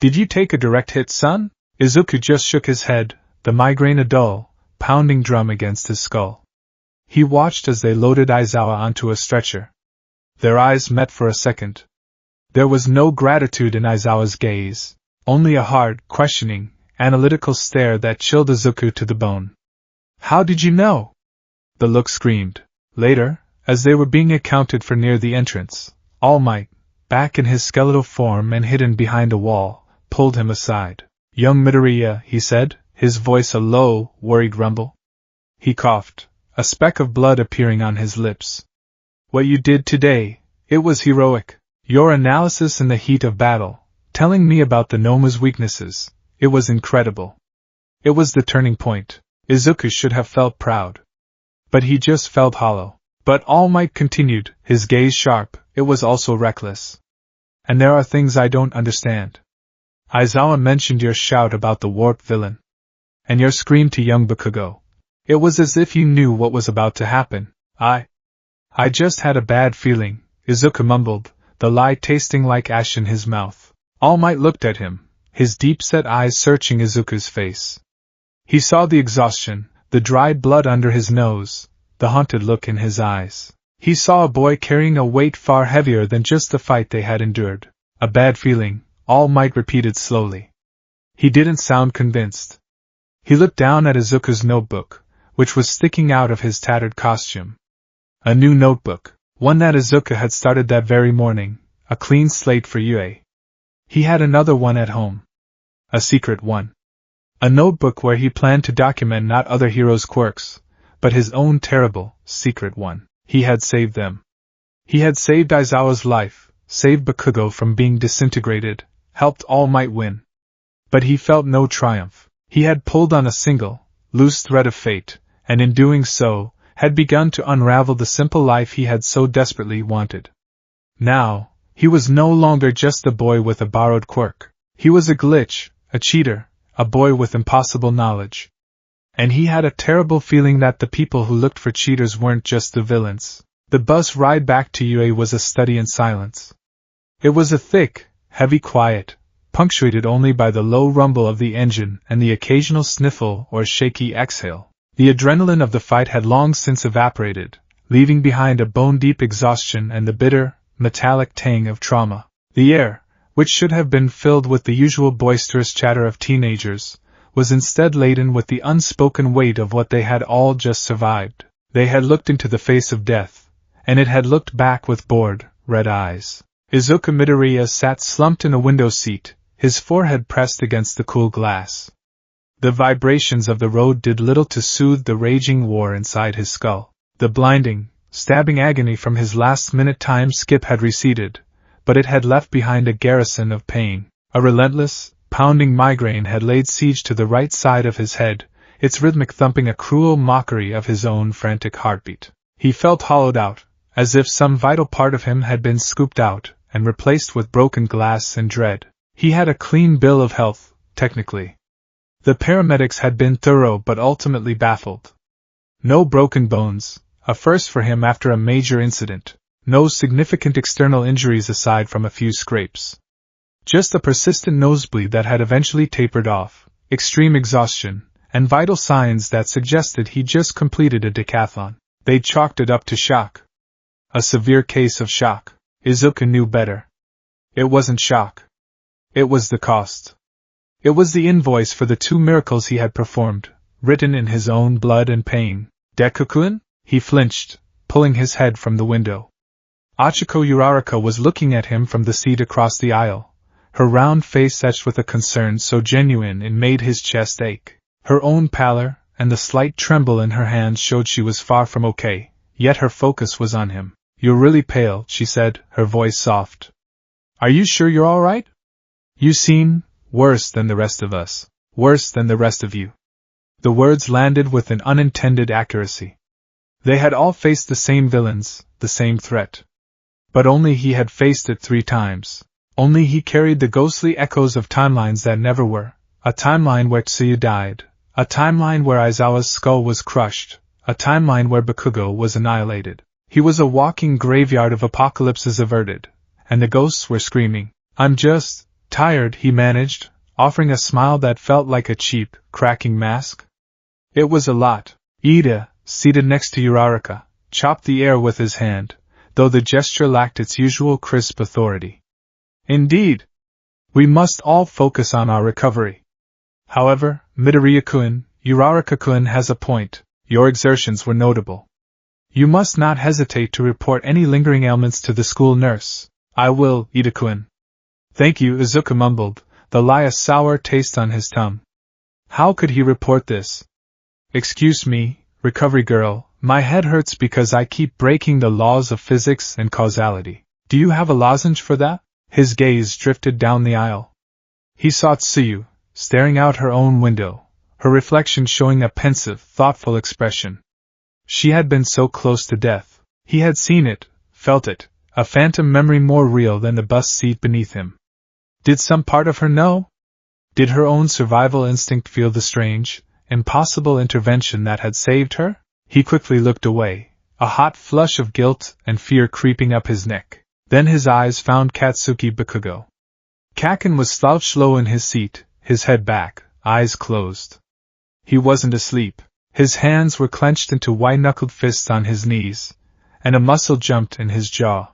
A: Did you take a direct hit, son? Izuku just shook his head, the migraine a dull, pounding drum against his skull. He watched as they loaded Aizawa onto a stretcher. Their eyes met for a second. There was no gratitude in Aizawa's gaze, only a hard, questioning, analytical stare that chilled Izuku to the bone. How did you know? The look screamed. Later, as they were being accounted for near the entrance, All Might, back in his skeletal form and hidden behind a wall, pulled him aside. Young Midoriya, he said, his voice a low, worried rumble. He coughed, a speck of blood appearing on his lips. What you did today, it was heroic. Your analysis in the heat of battle, telling me about the Noma's weaknesses, it was incredible. It was the turning point. Izuku should have felt proud. But he just felt hollow. But All Might continued, his gaze sharp, it was also reckless. And there are things I don't understand. Aizawa mentioned your shout about the warped villain. And your scream to young Bakugo. It was as if you knew what was about to happen. I just had a bad feeling, Izuku mumbled, the lie tasting like ash in his mouth. All Might looked at him, his deep-set eyes searching Izuku's face. He saw the exhaustion, the dried blood under his nose, the haunted look in his eyes. He saw a boy carrying a weight far heavier than just the fight they had endured. A bad feeling, All Might repeated slowly. He didn't sound convinced. He looked down at Izuku's notebook, which was sticking out of his tattered costume. A new notebook, one that Izuku had started that very morning, a clean slate for Yue. He had another one at home. A secret one. A notebook where he planned to document not other heroes' quirks, but his own terrible, secret one. He had saved them. He had saved Aizawa's life, saved Bakugo from being disintegrated, helped All Might win. But he felt no triumph. He had pulled on a single, loose thread of fate, and in doing so, had begun to unravel the simple life he had so desperately wanted. Now, he was no longer just a boy with a borrowed quirk. He was a glitch, a cheater, a boy with impossible knowledge. And he had a terrible feeling that the people who looked for cheaters weren't just the villains. The bus ride back to Yue was a study in silence. It was a thick, heavy quiet, punctuated only by the low rumble of the engine and the occasional sniffle or shaky exhale. The adrenaline of the fight had long since evaporated, leaving behind a bone-deep exhaustion and the bitter, metallic tang of trauma. The air, which should have been filled with the usual boisterous chatter of teenagers, was instead laden with the unspoken weight of what they had all just survived. They had looked into the face of death, and it had looked back with bored, red eyes. Izuku Midoriya sat slumped in a window seat, his forehead pressed against the cool glass. The vibrations of the road did little to soothe the raging war inside his skull. The blinding, stabbing agony from his last-minute time skip had receded, but it had left behind a garrison of pain. A relentless, pounding migraine had laid siege to the right side of his head, its rhythmic thumping a cruel mockery of his own frantic heartbeat. He felt hollowed out, as if some vital part of him had been scooped out and replaced with broken glass and dread. He had a clean bill of health, technically. The paramedics had been thorough but ultimately baffled. No broken bones, a first for him after a major incident. No significant external injuries aside from a few scrapes. Just a persistent nosebleed that had eventually tapered off, extreme exhaustion, and vital signs that suggested he just completed a decathlon. They chalked it up to shock. A severe case of shock. Izuku knew better. It wasn't shock. It was the cost. It was the invoice for the 2 miracles he had performed, written in his own blood and pain. Deku-kun? He flinched, pulling his head from the window. Achiko Uraraka was looking at him from the seat across the aisle, her round face etched with a concern so genuine it made his chest ache. Her own pallor, and the slight tremble in her hands showed she was far from okay, yet her focus was on him. "You're really pale," she said, her voice soft. "Are you sure you're all right? You seem worse than the rest of us, worse than the rest of you." The words landed with an unintended accuracy. They had all faced the same villains, the same threat. But only he had faced it 3 times. Only he carried the ghostly echoes of timelines that never were. A timeline where Tsuyu died. A timeline where Aizawa's skull was crushed. A timeline where Bakugo was annihilated. He was a walking graveyard of apocalypses averted. And the ghosts were screaming. "I'm just tired," he managed, offering a smile that felt like a cheap, cracking mask. It was a lot. Ida, seated next to Uraraka, chopped the air with his hand, though the gesture lacked its usual crisp authority. Indeed. We must all focus on our recovery. However, Midoriya-kun, Uraraka-kun has a point. Your exertions were notable. You must not hesitate to report any lingering ailments to the school nurse. I will, Ida-kun. Thank you, Izuku mumbled, the lie a sour taste on his tongue. How could he report this? Excuse me, recovery girl, my head hurts because I keep breaking the laws of physics and causality. Do you have a lozenge for that? His gaze drifted down the aisle. He saw Tsuyu, staring out her own window, her reflection showing a pensive, thoughtful expression. She had been so close to death. He had seen it, felt it, a phantom memory more real than the bus seat beneath him. Did some part of her know? Did her own survival instinct feel the strange, impossible intervention that had saved her? He quickly looked away, a hot flush of guilt and fear creeping up his neck. Then his eyes found Katsuki Bakugo. Kaken was slouched low in his seat, his head back, eyes closed. He wasn't asleep. His hands were clenched into white-knuckled fists on his knees, and a muscle jumped in his jaw.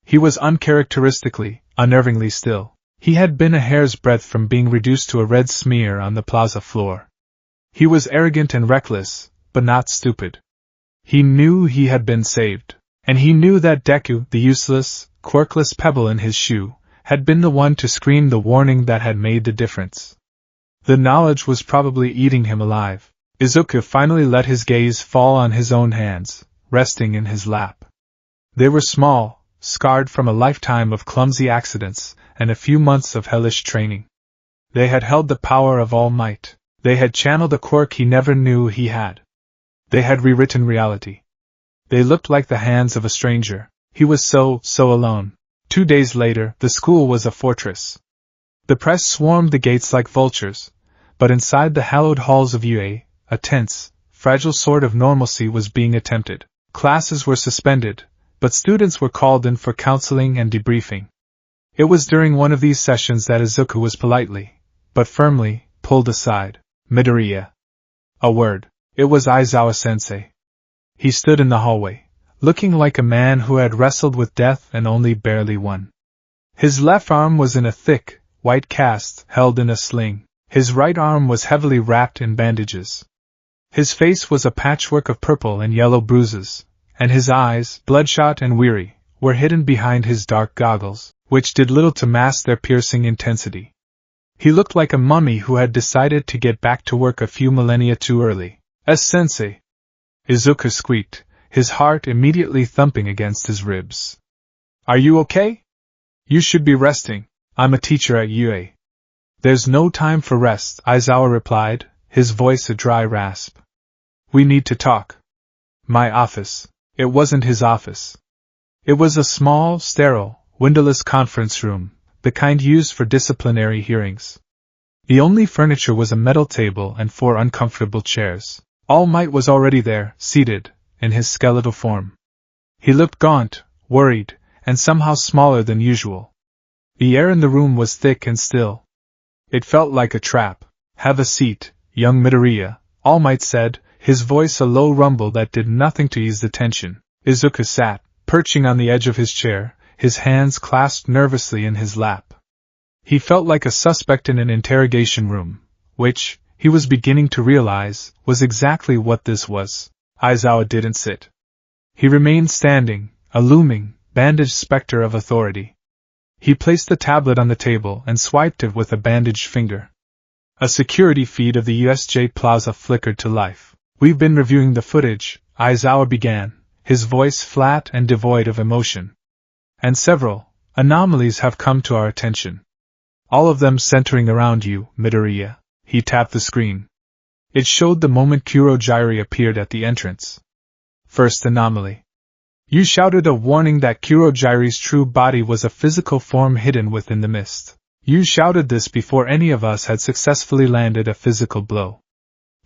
A: He was uncharacteristically, unnervingly still. He had been a hair's breadth from being reduced to a red smear on the plaza floor. He was arrogant and reckless, but not stupid. He knew he had been saved, and he knew that Deku, the useless, quirkless pebble in his shoe, had been the one to scream the warning that had made the difference. The knowledge was probably eating him alive. Izuku finally let his gaze fall on his own hands, resting in his lap. They were small, scarred from a lifetime of clumsy accidents and a few months of hellish training. They had held the power of All Might. They had channeled a quirk he never knew he had. They had rewritten reality. They looked like the hands of a stranger. He was so alone. 2 days later, the school was a fortress. The press swarmed the gates like vultures, but inside the hallowed halls of UA, a tense, fragile sort of normalcy was being attempted. Classes were suspended, but students were called in for counseling and debriefing. It was during one of these sessions that Izuku was politely, but firmly, pulled aside. Midoriya. A word. It was Aizawa-sensei. He stood in the hallway, looking like a man who had wrestled with death and only barely won. His left arm was in a thick, white cast held in a sling. His right arm was heavily wrapped in bandages. His face was a patchwork of purple and yellow bruises, and his eyes, bloodshot and weary, were hidden behind his dark goggles, which did little to mask their piercing intensity. He looked like a mummy who had decided to get back to work a few millennia too early. Sensei! Izuku squeaked, his heart immediately thumping against his ribs. Are you okay? You should be resting. I'm a teacher at UA. There's no time for rest, Aizawa replied, his voice a dry rasp. We need to talk. My office. It wasn't his office. It was a small, sterile, windowless conference room, the kind used for disciplinary hearings. The only furniture was a metal table and 4 uncomfortable chairs. All Might was already there, seated, in his skeletal form. He looked gaunt, worried, and somehow smaller than usual. The air in the room was thick and still. It felt like a trap. Have a seat, young Midoriya, All Might said, his voice a low rumble that did nothing to ease the tension. Izuku sat, perching on the edge of his chair, his hands clasped nervously in his lap. He felt like a suspect in an interrogation room, which, he was beginning to realize, was exactly what this was. Aizawa didn't sit. He remained standing, a looming, bandaged specter of authority. He placed the tablet on the table and swiped it with a bandaged finger. A security feed of the USJ Plaza flickered to life. We've been reviewing the footage, Aizawa began, his voice flat and devoid of emotion. And several anomalies have come to our attention. All of them centering around you, Midoriya. He tapped the screen. It showed the moment Kurogyri appeared at the entrance. First anomaly. You shouted a warning that Kurogyri's true body was a physical form hidden within the mist. You shouted this before any of us had successfully landed a physical blow.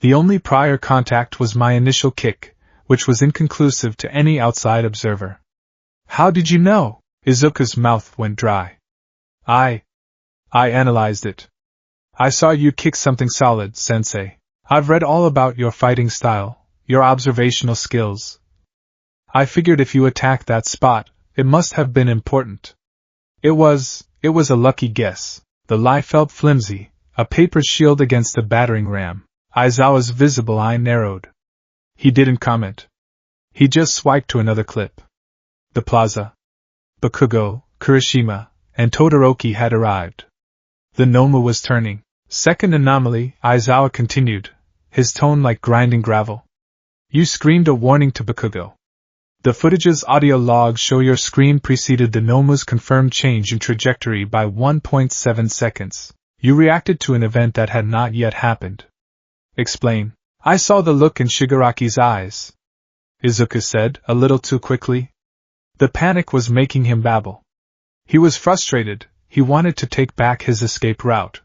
A: The only prior contact was my initial kick, which was inconclusive to any outside observer. How did you know? Izuku's mouth went dry. I analyzed it. I saw you kick something solid, Sensei. I've read all about your fighting style, your observational skills. I figured if you attacked that spot, it must have been important. It was a lucky guess. The lie felt flimsy, a paper shield against a battering ram. Aizawa's visible eye narrowed. He didn't comment. He just swiped to another clip. The plaza. Bakugo, Kirishima, and Todoroki had arrived. The Noma was turning. Second anomaly, Aizawa continued, his tone like grinding gravel. You screamed a warning to Bakugo. The footage's audio logs show your scream preceded the Noma's confirmed change in trajectory by 1.7 seconds. You reacted to an event that had not yet happened. Explain. I saw the look in Shigaraki's eyes, Izuku said, a little too quickly. The panic was making him babble. He was frustrated, he wanted to take back his escape route.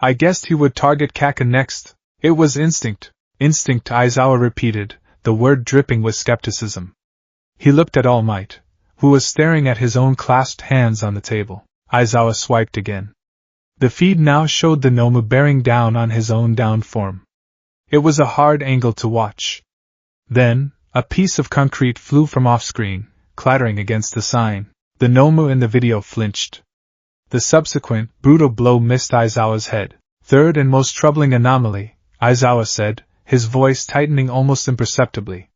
A: I guessed he would target Kaka next. It was instinct. Instinct, Aizawa repeated, the word dripping with skepticism. He looked at All Might, who was staring at his own clasped hands on the table. Aizawa swiped again. The feed now showed the Noma bearing down on his own downed form. It was a hard angle to watch. Then, a piece of concrete flew from off-screen, clattering against the sign. The Noma in the video flinched. The subsequent, brutal blow missed Aizawa's head. Third and most troubling anomaly, Aizawa said, his voice tightening almost imperceptibly.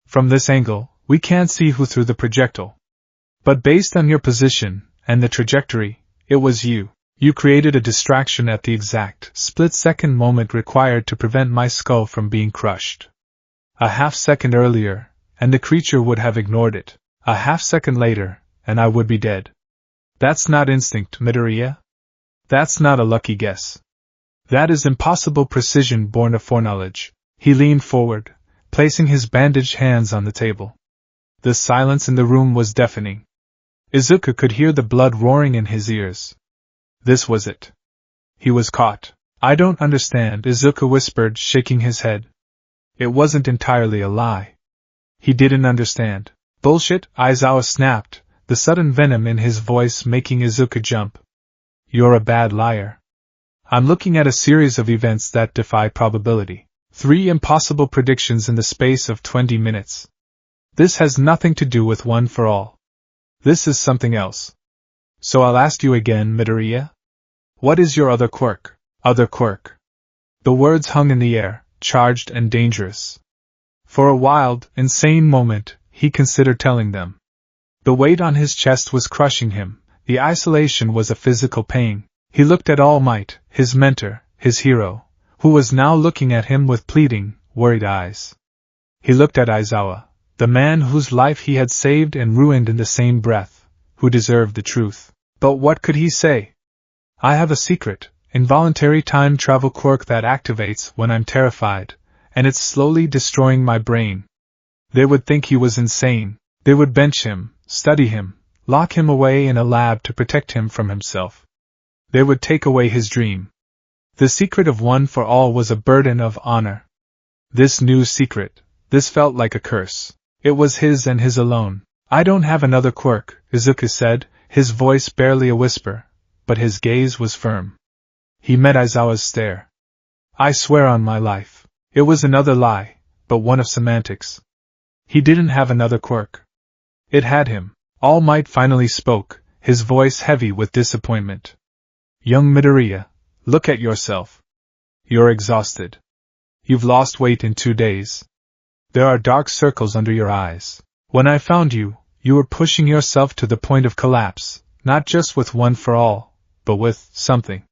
A: From this angle, we can't see who threw the projectile. But based on your position, and the trajectory, it was you. You created a distraction at the exact, split-second moment required to prevent my skull from being crushed. A half-second earlier, and the creature would have ignored it. A half-second later, and I would be dead. That's not instinct, Midoriya. That's not a lucky guess. That is impossible precision born of foreknowledge. He leaned forward, placing his bandaged hands on the table. The silence in the room was deafening. Izuku could hear the blood roaring in his ears. This was it. He was caught. I don't understand, Izuku whispered, shaking his head. It wasn't entirely a lie. He didn't understand. Bullshit, Aizawa snapped, the sudden venom in his voice making Izuku jump. You're a bad liar. I'm looking at a series of events that defy probability. 3 impossible predictions in the space of 20 minutes. This has nothing to do with One for All. This is something else. So I'll ask you again, Midoriya. What is your other quirk? Other quirk. The words hung in the air, charged and dangerous. For a wild, insane moment, he considered telling them. The weight on his chest was crushing him, the isolation was a physical pain. He looked at All Might, his mentor, his hero, who was now looking at him with pleading, worried eyes. He looked at Aizawa, the man whose life he had saved and ruined in the same breath, who deserved the truth. But what could he say? I have a secret, involuntary time travel quirk that activates when I'm terrified, and it's slowly destroying my brain. They would think he was insane. They would bench him, study him, lock him away in a lab to protect him from himself. They would take away his dream. The secret of One for All was a burden of honor. This new secret, this felt like a curse. It was his and his alone. I don't have another quirk, Izuku said, his voice barely a whisper, but his gaze was firm. He met Aizawa's stare. I swear on my life. It was another lie, but one of semantics. He didn't have another quirk. It had him. All Might finally spoke, his voice heavy with disappointment. Young Midoriya, look at yourself. You're exhausted. You've lost weight in 2 days. There are dark circles under your eyes. When I found you, you were pushing yourself to the point of collapse, not just with One for All, but with something.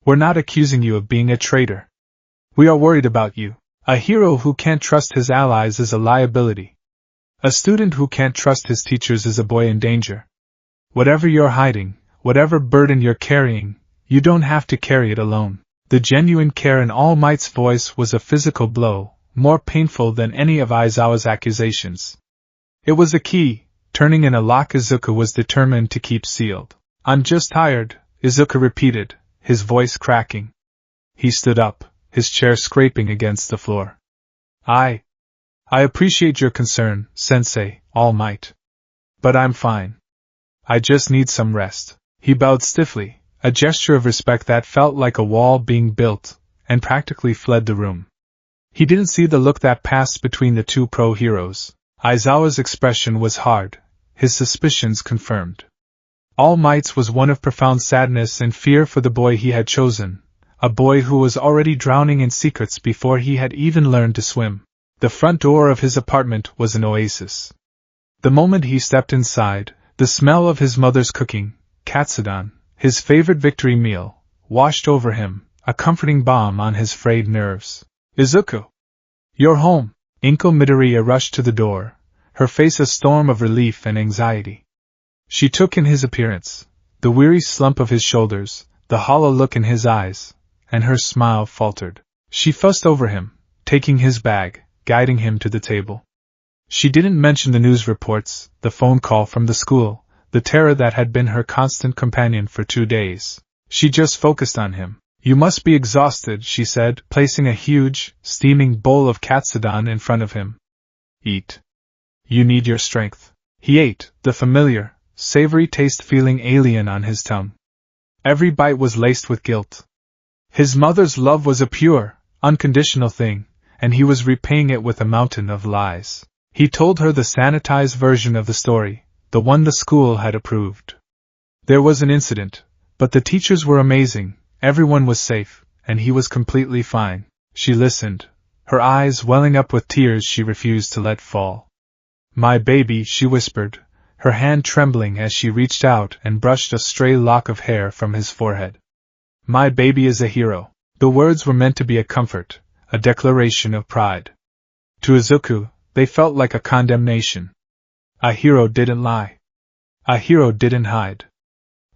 A: We're not accusing you of being a traitor. We are worried about you. A hero who can't trust his allies is a liability. A student who can't trust his teachers is a boy in danger. Whatever you're hiding, whatever burden you're carrying, you don't have to carry it alone. The genuine care in All Might's voice was a physical blow, more painful than any of Aizawa's accusations. It was a key, turning in a lock Izuku was determined to keep sealed. I'm just tired, Izuku repeated, his voice cracking. He stood up, his chair scraping against the floor. I appreciate your concern, Sensei, All Might. But I'm fine. I just need some rest. He bowed stiffly, a gesture of respect that felt like a wall being built, and practically fled the room. He didn't see the look that passed between the two pro-heroes. Aizawa's expression was hard, his suspicions confirmed. All Might's was one of profound sadness and fear for the boy he had chosen, a boy who was already drowning in secrets before he had even learned to swim. The front door of his apartment was an oasis. The moment he stepped inside, the smell of his mother's cooking, katsudon, his favorite victory meal, washed over him, a comforting balm on his frayed nerves. Izuku! You're home! Inko Midoriya rushed to the door, her face a storm of relief and anxiety. She took in his appearance, the weary slump of his shoulders, the hollow look in his eyes, and her smile faltered. She fussed over him, taking his bag, guiding him to the table. She didn't mention the news reports, the phone call from the school, the terror that had been her constant companion for 2 days. She just focused on him. You must be exhausted, she said, placing a huge, steaming bowl of katsudon in front of him. Eat. You need your strength. He ate, the familiar, savory taste feeling alien on his tongue. Every bite was laced with guilt. His mother's love was a pure, unconditional thing, and he was repaying it with a mountain of lies. He told her the sanitized version of the story, the one the school had approved. There was an incident, but the teachers were amazing, everyone was safe, and he was completely fine. She listened, her eyes welling up with tears she refused to let fall. My baby, she whispered, her hand trembling as she reached out and brushed a stray lock of hair from his forehead. My baby is a hero. The words were meant to be a comfort, a declaration of pride. To Izuku, they felt like a condemnation. A hero didn't lie. A hero didn't hide.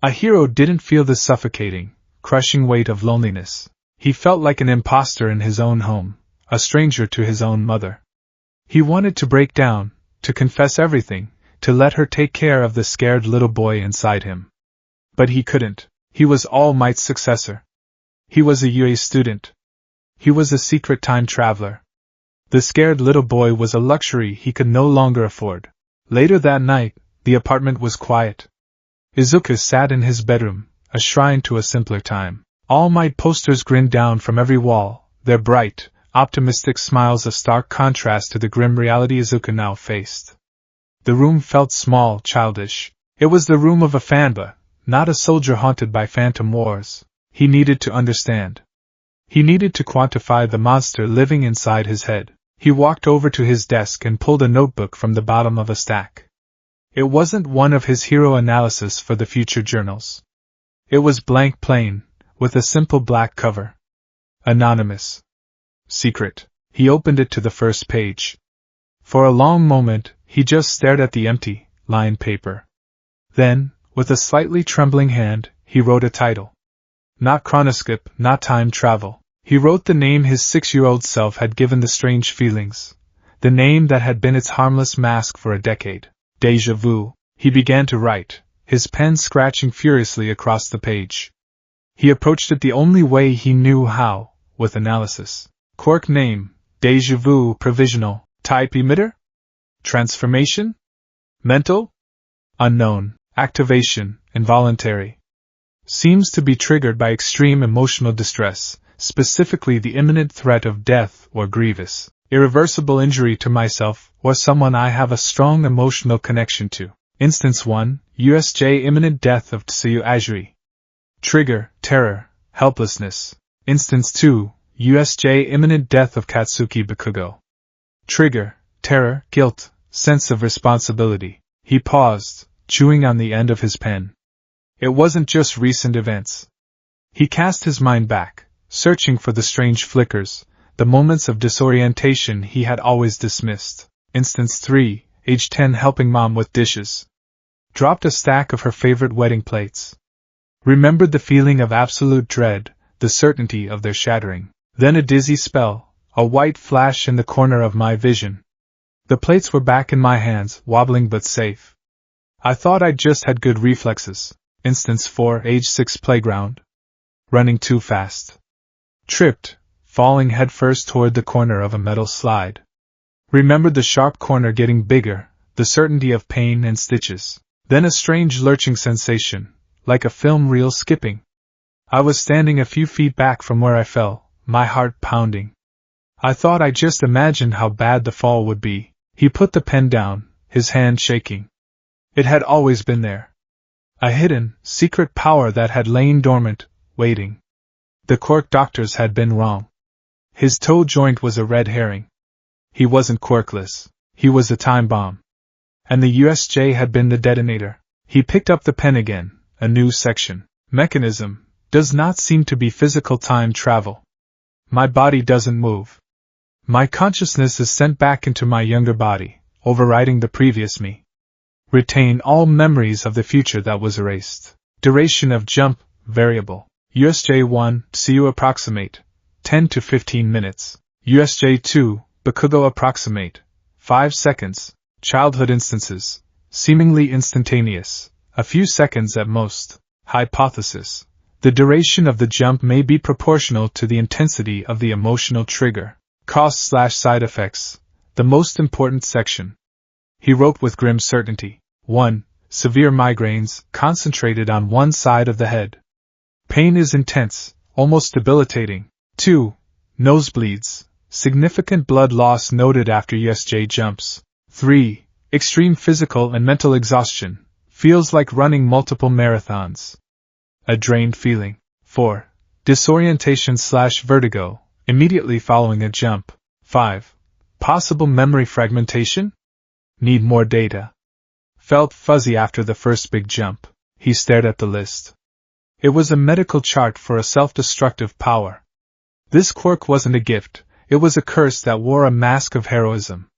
A: A hero didn't feel the suffocating, crushing weight of loneliness. He felt like an imposter in his own home, a stranger to his own mother. He wanted to break down, to confess everything, to let her take care of the scared little boy inside him. But he couldn't. He was All Might's successor. He was a UA student. He was a secret time traveler. The scared little boy was a luxury he could no longer afford. Later that night, the apartment was quiet. Izuku sat in his bedroom, a shrine to a simpler time. All Might posters grinned down from every wall, their bright, optimistic smiles a stark contrast to the grim reality Izuku now faced. The room felt small, childish. It was the room of a fanba, not a soldier haunted by phantom wars. He needed to understand. He needed to quantify the monster living inside his head. He walked over to his desk and pulled a notebook from the bottom of a stack. It wasn't one of his hero analysis for the future journals. It was blank plain, with a simple black cover. Anonymous. Secret. He opened it to the first page. For a long moment, he just stared at the empty, lined paper. Then, with a slightly trembling hand, he wrote a title. Not chronoskip, not time travel. He wrote the name his 6-year-old self had given the strange feelings, the name that had been its harmless mask for a decade. Deja vu. He began to write, his pen scratching furiously across the page. He approached it the only way he knew how, with analysis. Quirk name, deja vu provisional, type emitter? Transformation? Mental? Unknown, activation, involuntary. Seems to be triggered by extreme emotional distress, specifically the imminent threat of death or grievous, irreversible injury to myself or someone I have a strong emotional connection to. Instance 1, USJ imminent death of Tsuyu Ajiri. Trigger, terror, helplessness. Instance 2, USJ imminent death of Katsuki Bakugo. Trigger, terror, guilt, sense of responsibility. He paused, chewing on the end of his pen. It wasn't just recent events. He cast his mind back, searching for the strange flickers, the moments of disorientation he had always dismissed. Instance 3, age 10 helping mom with dishes. Dropped a stack of her favorite wedding plates. Remembered the feeling of absolute dread, the certainty of their shattering. Then a dizzy spell, a white flash in the corner of my vision. The plates were back in my hands, wobbling but safe. I thought I'd just had good reflexes. Instance 4, age 6 playground. Running too fast. Tripped, falling headfirst toward the corner of a metal slide. Remembered the sharp corner getting bigger, the certainty of pain and stitches. Then a strange lurching sensation, like a film reel skipping. I was standing a few feet back from where I fell, my heart pounding. I thought I just imagined how bad the fall would be. He put the pen down, his hand shaking. It had always been there. A hidden, secret power that had lain dormant, waiting. The quirk doctors had been wrong. His toe joint was a red herring. He wasn't quirkless. He was a time bomb. And the USJ had been the detonator. He picked up the pen again, a new section. Mechanism does not seem to be physical time travel. My body doesn't move. My consciousness is sent back into my younger body, overriding the previous me. Retain all memories of the future that was erased. Duration of jump, variable. USJ1, CU approximate, 10 to 15 minutes. USJ2, Bakugo approximate, 5 seconds. Childhood instances, seemingly instantaneous, a few seconds at most. Hypothesis. The duration of the jump may be proportional to the intensity of the emotional trigger. Cost/side effects, the most important section. He wrote with grim certainty. 1. Severe migraines, concentrated on one side of the head. Pain is intense, almost debilitating. 2. Nosebleeds, significant blood loss noted after USJ jumps. 3. Extreme physical and mental exhaustion, feels like running multiple marathons. A drained feeling. 4. Disorientation/vertigo, immediately following a jump. 5. Possible memory fragmentation? Need more data. Felt fuzzy after the first big jump. He stared at the list. It was a medical chart for a self-destructive power. This quirk wasn't a gift, it was a curse that wore a mask of heroism.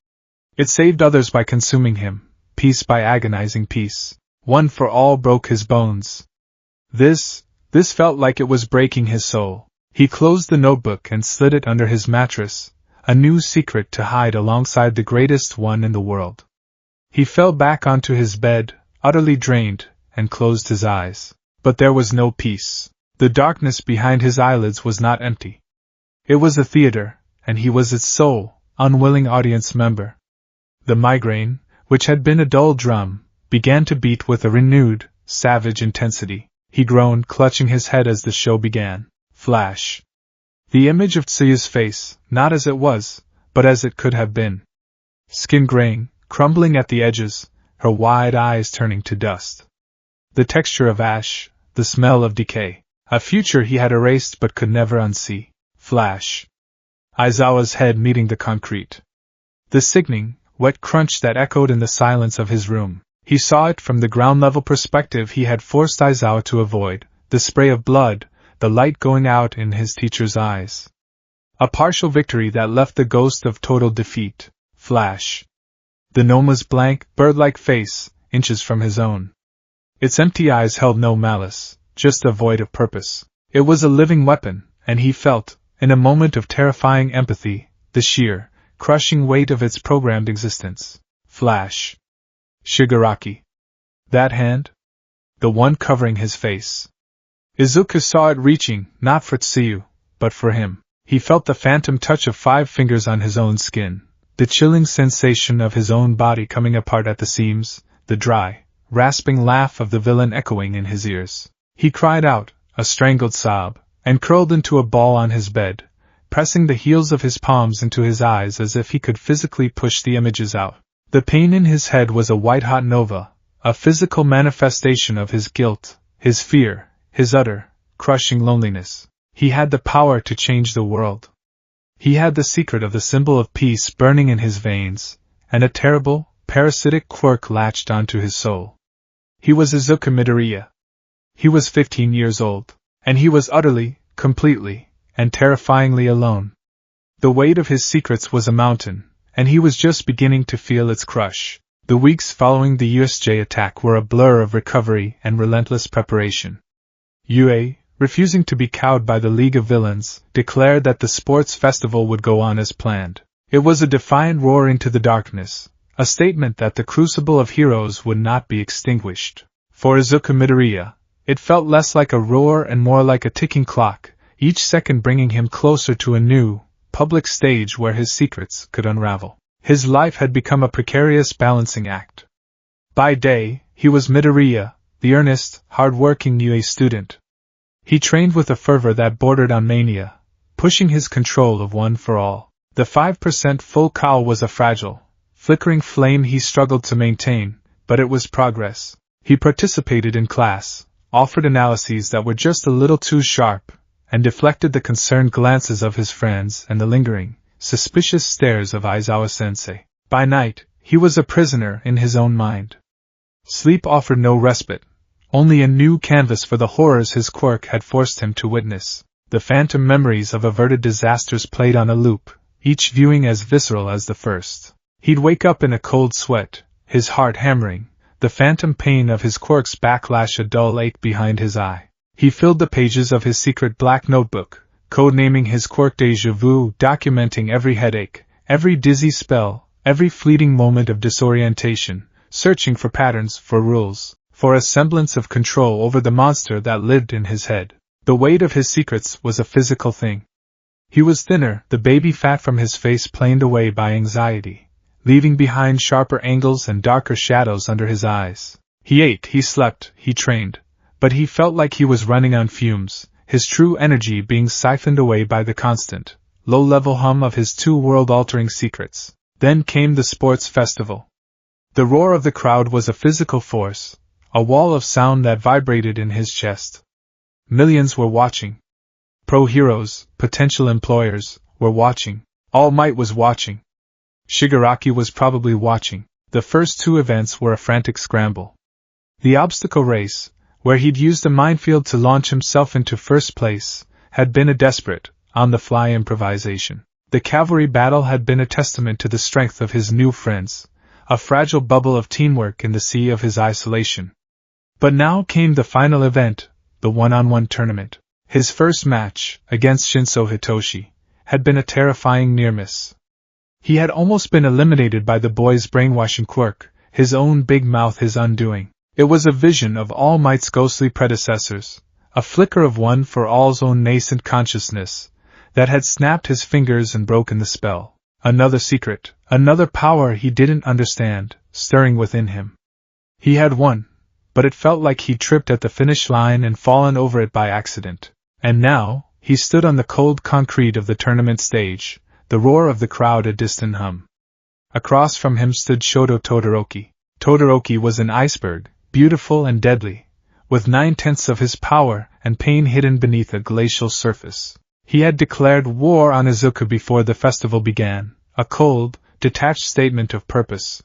A: It saved others by consuming him, peace by agonizing peace. One for all broke his bones. This felt like it was breaking his soul. He closed the notebook and slid it under his mattress, a new secret to hide alongside the greatest one in the world. He fell back onto his bed, utterly drained, and closed his eyes. But there was no peace. The darkness behind his eyelids was not empty. It was a theater, and he was its sole, unwilling audience member. The migraine, which had been a dull drum, began to beat with a renewed, savage intensity. He groaned, clutching his head as the show began. Flash. The image of Tsuyu's face, not as it was, but as it could have been. Skin graying, crumbling at the edges, her wide eyes turning to dust. The texture of ash, the smell of decay. A future he had erased but could never unsee. Flash. Aizawa's head meeting the concrete. The sickening, wet crunch that echoed in the silence of his room. He saw it from the ground-level perspective he had forced Aizawa to avoid, the spray of blood, the light going out in his teacher's eyes. A partial victory that left the ghost of total defeat. Flash. The Noma's blank, bird-like face, inches from his own. Its empty eyes held no malice, just a void of purpose. It was a living weapon, and he felt, in a moment of terrifying empathy, the sheer, crushing weight of its programmed existence. Flash. Shigaraki. That hand? The one covering his face. Izuku saw it reaching, not for Tsuyu, but for him. He felt the phantom touch of 5 fingers on his own skin, the chilling sensation of his own body coming apart at the seams, the dry, rasping laugh of the villain echoing in his ears. He cried out, a strangled sob, and curled into a ball on his bed, pressing the heels of his palms into his eyes as if he could physically push the images out. The pain in his head was a white-hot nova, a physical manifestation of his guilt, his fear, his utter, crushing loneliness. He had the power to change the world. He had the secret of the symbol of peace burning in his veins, and a terrible, parasitic quirk latched onto his soul. He was Izuku Midoriya. He was 15 years old, and he was utterly, completely, and terrifyingly alone. The weight of his secrets was a mountain, and he was just beginning to feel its crush. The weeks following the USJ attack were a blur of recovery and relentless preparation. UA, refusing to be cowed by the League of Villains, declared that the sports festival would go on as planned. It was a defiant roar into the darkness, a statement that the crucible of heroes would not be extinguished. For Izuku Midoriya, it felt less like a roar and more like a ticking clock, each second bringing him closer to a new, public stage where his secrets could unravel. His life had become a precarious balancing act. By day, he was Midoriya, the earnest, hard-working UA student. He trained with a fervor that bordered on mania, pushing his control of one for all. The 5% full cow was a fragile, flickering flame he struggled to maintain, but it was progress. He participated in class, offered analyses that were just a little too sharp, and deflected the concerned glances of his friends and the lingering, suspicious stares of Aizawa-sensei. By night, he was a prisoner in his own mind. Sleep offered no respite, only a new canvas for the horrors his quirk had forced him to witness. The phantom memories of averted disasters played on a loop, each viewing as visceral as the first. He'd wake up in a cold sweat, his heart hammering, the phantom pain of his quirk's backlash a dull ache behind his eye. He filled the pages of his secret black notebook, codenaming his quirk Deja Vu, documenting every headache, every dizzy spell, every fleeting moment of disorientation, searching for patterns, for rules, for a semblance of control over the monster that lived in his head. The weight of his secrets was a physical thing. He was thinner, the baby fat from his face planed away by anxiety, leaving behind sharper angles and darker shadows under his eyes. He ate, he slept, he trained, but he felt like he was running on fumes, his true energy being siphoned away by the constant, low-level hum of his two world-altering secrets. Then came the sports festival. The roar of the crowd was a physical force, a wall of sound that vibrated in his chest. Millions were watching. Pro-heroes, potential employers, were watching. All Might was watching. Shigaraki was probably watching. The first two events were a frantic scramble. The obstacle race, where he'd used a minefield to launch himself into first place, had been a desperate, on-the-fly improvisation. The cavalry battle had been a testament to the strength of his new friends, a fragile bubble of teamwork in the sea of his isolation. But now came the final event, the one-on-one tournament. His first match, against Shinso Hitoshi, had been a terrifying near-miss. He had almost been eliminated by the boy's brainwashing quirk, his own big mouth his undoing. It was a vision of All Might's ghostly predecessors, a flicker of One for All's own nascent consciousness, that had snapped his fingers and broken the spell. Another secret, another power he didn't understand, stirring within him. He had won, but it felt like he'd tripped at the finish line and fallen over it by accident. And now, he stood on the cold concrete of the tournament stage, the roar of the crowd a distant hum. Across from him stood Shoto Todoroki. Todoroki was an iceberg, beautiful and deadly, with 9/10 of his power and pain hidden beneath a glacial surface. He had declared war on Izuku before the festival began, a cold, detached statement of purpose.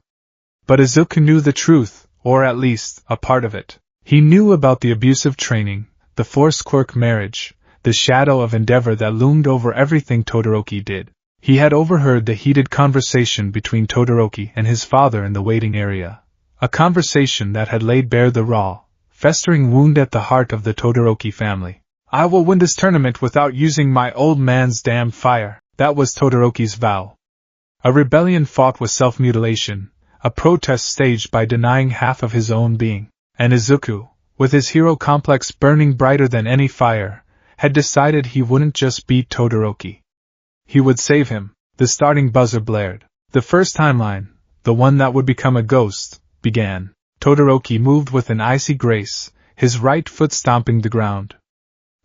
A: But Izuku knew the truth, or at least, a part of it. He knew about the abusive training, the forced quirk marriage, the shadow of endeavor that loomed over everything Todoroki did. He had overheard the heated conversation between Todoroki and his father in the waiting area, a conversation that had laid bare the raw, festering wound at the heart of the Todoroki family. "I will win this tournament without using my old man's damn fire," that was Todoroki's vow. A rebellion fought with self-mutilation, a protest staged by denying half of his own being. And Izuku, with his hero complex burning brighter than any fire, had decided he wouldn't just beat Todoroki. He would save him. The starting buzzer blared. The first timeline, the one that would become a ghost, began. Todoroki moved with an icy grace, his right foot stomping the ground.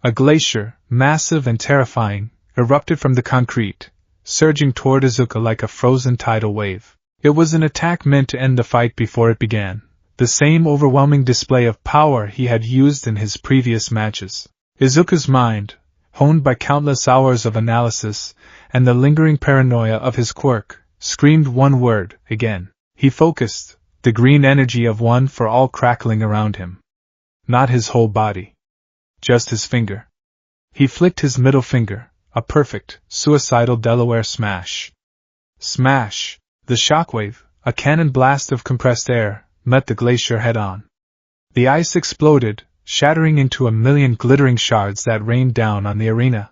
A: A glacier, massive and terrifying, erupted from the concrete, surging toward Izuku like a frozen tidal wave. It was an attack meant to end the fight before it began, the same overwhelming display of power he had used in his previous matches. Izuku's mind, honed by countless hours of analysis and the lingering paranoia of his quirk, screamed one word, again. He focused, the green energy of One for All crackling around him. Not his whole body. Just his finger. He flicked his middle finger, a perfect, suicidal Delaware smash. Smash! The shockwave, a cannon blast of compressed air, met the glacier head-on. The ice exploded, shattering into a million glittering shards that rained down on the arena.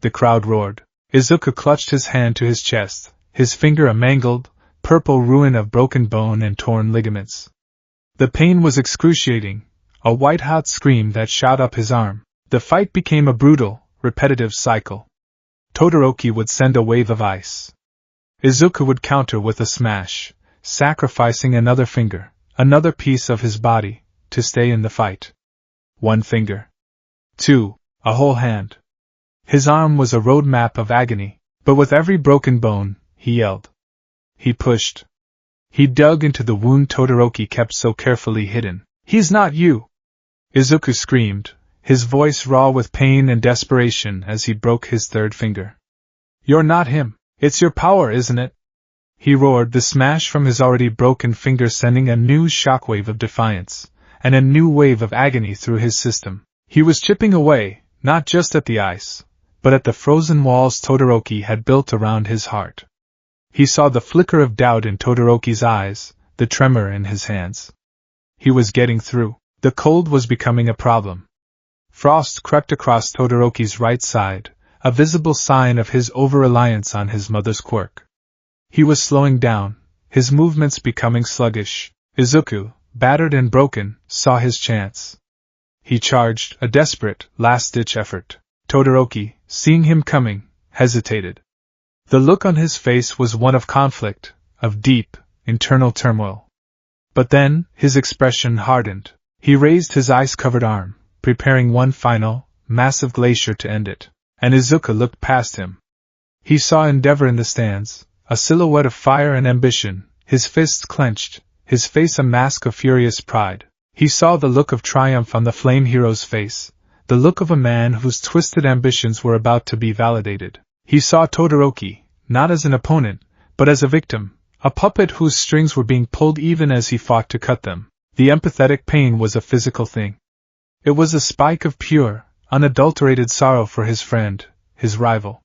A: The crowd roared. Izuku clutched his hand to his chest, his finger a mangled, purple ruin of broken bone and torn ligaments. The pain was excruciating, a white-hot scream that shot up his arm. The fight became a brutal, repetitive cycle. Todoroki would send a wave of ice. Izuku would counter with a smash, sacrificing another finger, another piece of his body, to stay in the fight. One finger. Two, a whole hand. His arm was a road map of agony, but with every broken bone, he yelled. He pushed. He dug into the wound Todoroki kept so carefully hidden. "He's not you!" Izuku screamed, his voice raw with pain and desperation as he broke his third finger. "You're not him. It's your power, isn't it?" He roared, the smash from his already broken finger sending a new shockwave of defiance, and a new wave of agony through his system. He was chipping away, not just at the ice, but at the frozen walls Todoroki had built around his heart. He saw the flicker of doubt in Todoroki's eyes, the tremor in his hands. He was getting through. The cold was becoming a problem. Frost crept across Todoroki's right side, a visible sign of his over-reliance on his mother's quirk. He was slowing down, his movements becoming sluggish. Izuku, battered and broken, saw his chance. He charged, a desperate, last-ditch effort. Todoroki, seeing him coming, hesitated. The look on his face was one of conflict, of deep, internal turmoil. But then, his expression hardened. He raised his ice-covered arm, preparing one final, massive glacier to end it, and Izuku looked past him. He saw Endeavor in the stands, a silhouette of fire and ambition, his fists clenched, his face a mask of furious pride. He saw the look of triumph on the flame hero's face, the look of a man whose twisted ambitions were about to be validated. He saw Todoroki, not as an opponent, but as a victim, a puppet whose strings were being pulled even as he fought to cut them. The empathetic pain was a physical thing. It was a spike of pure, unadulterated sorrow for his friend, his rival.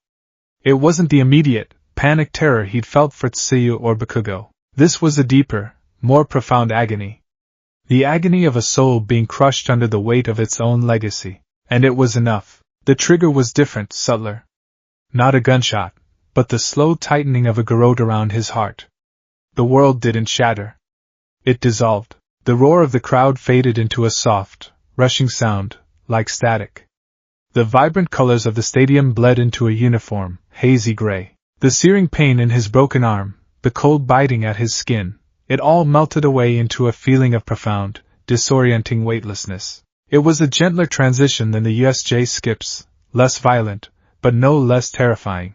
A: It wasn't the immediate, panic terror he'd felt for Tsuyu or Bakugo. This was a deeper, more profound agony. The agony of a soul being crushed under the weight of its own legacy. And it was enough. The trigger was different, subtler. Not a gunshot, but the slow tightening of a garrote around his heart. The world didn't shatter. It dissolved. The roar of the crowd faded into a soft, rushing sound, like static. The vibrant colors of the stadium bled into a uniform, hazy gray. The searing pain in his broken arm, the cold biting at his skin, it all melted away into a feeling of profound, disorienting weightlessness. It was a gentler transition than the USJ skips, less violent, but no less terrifying.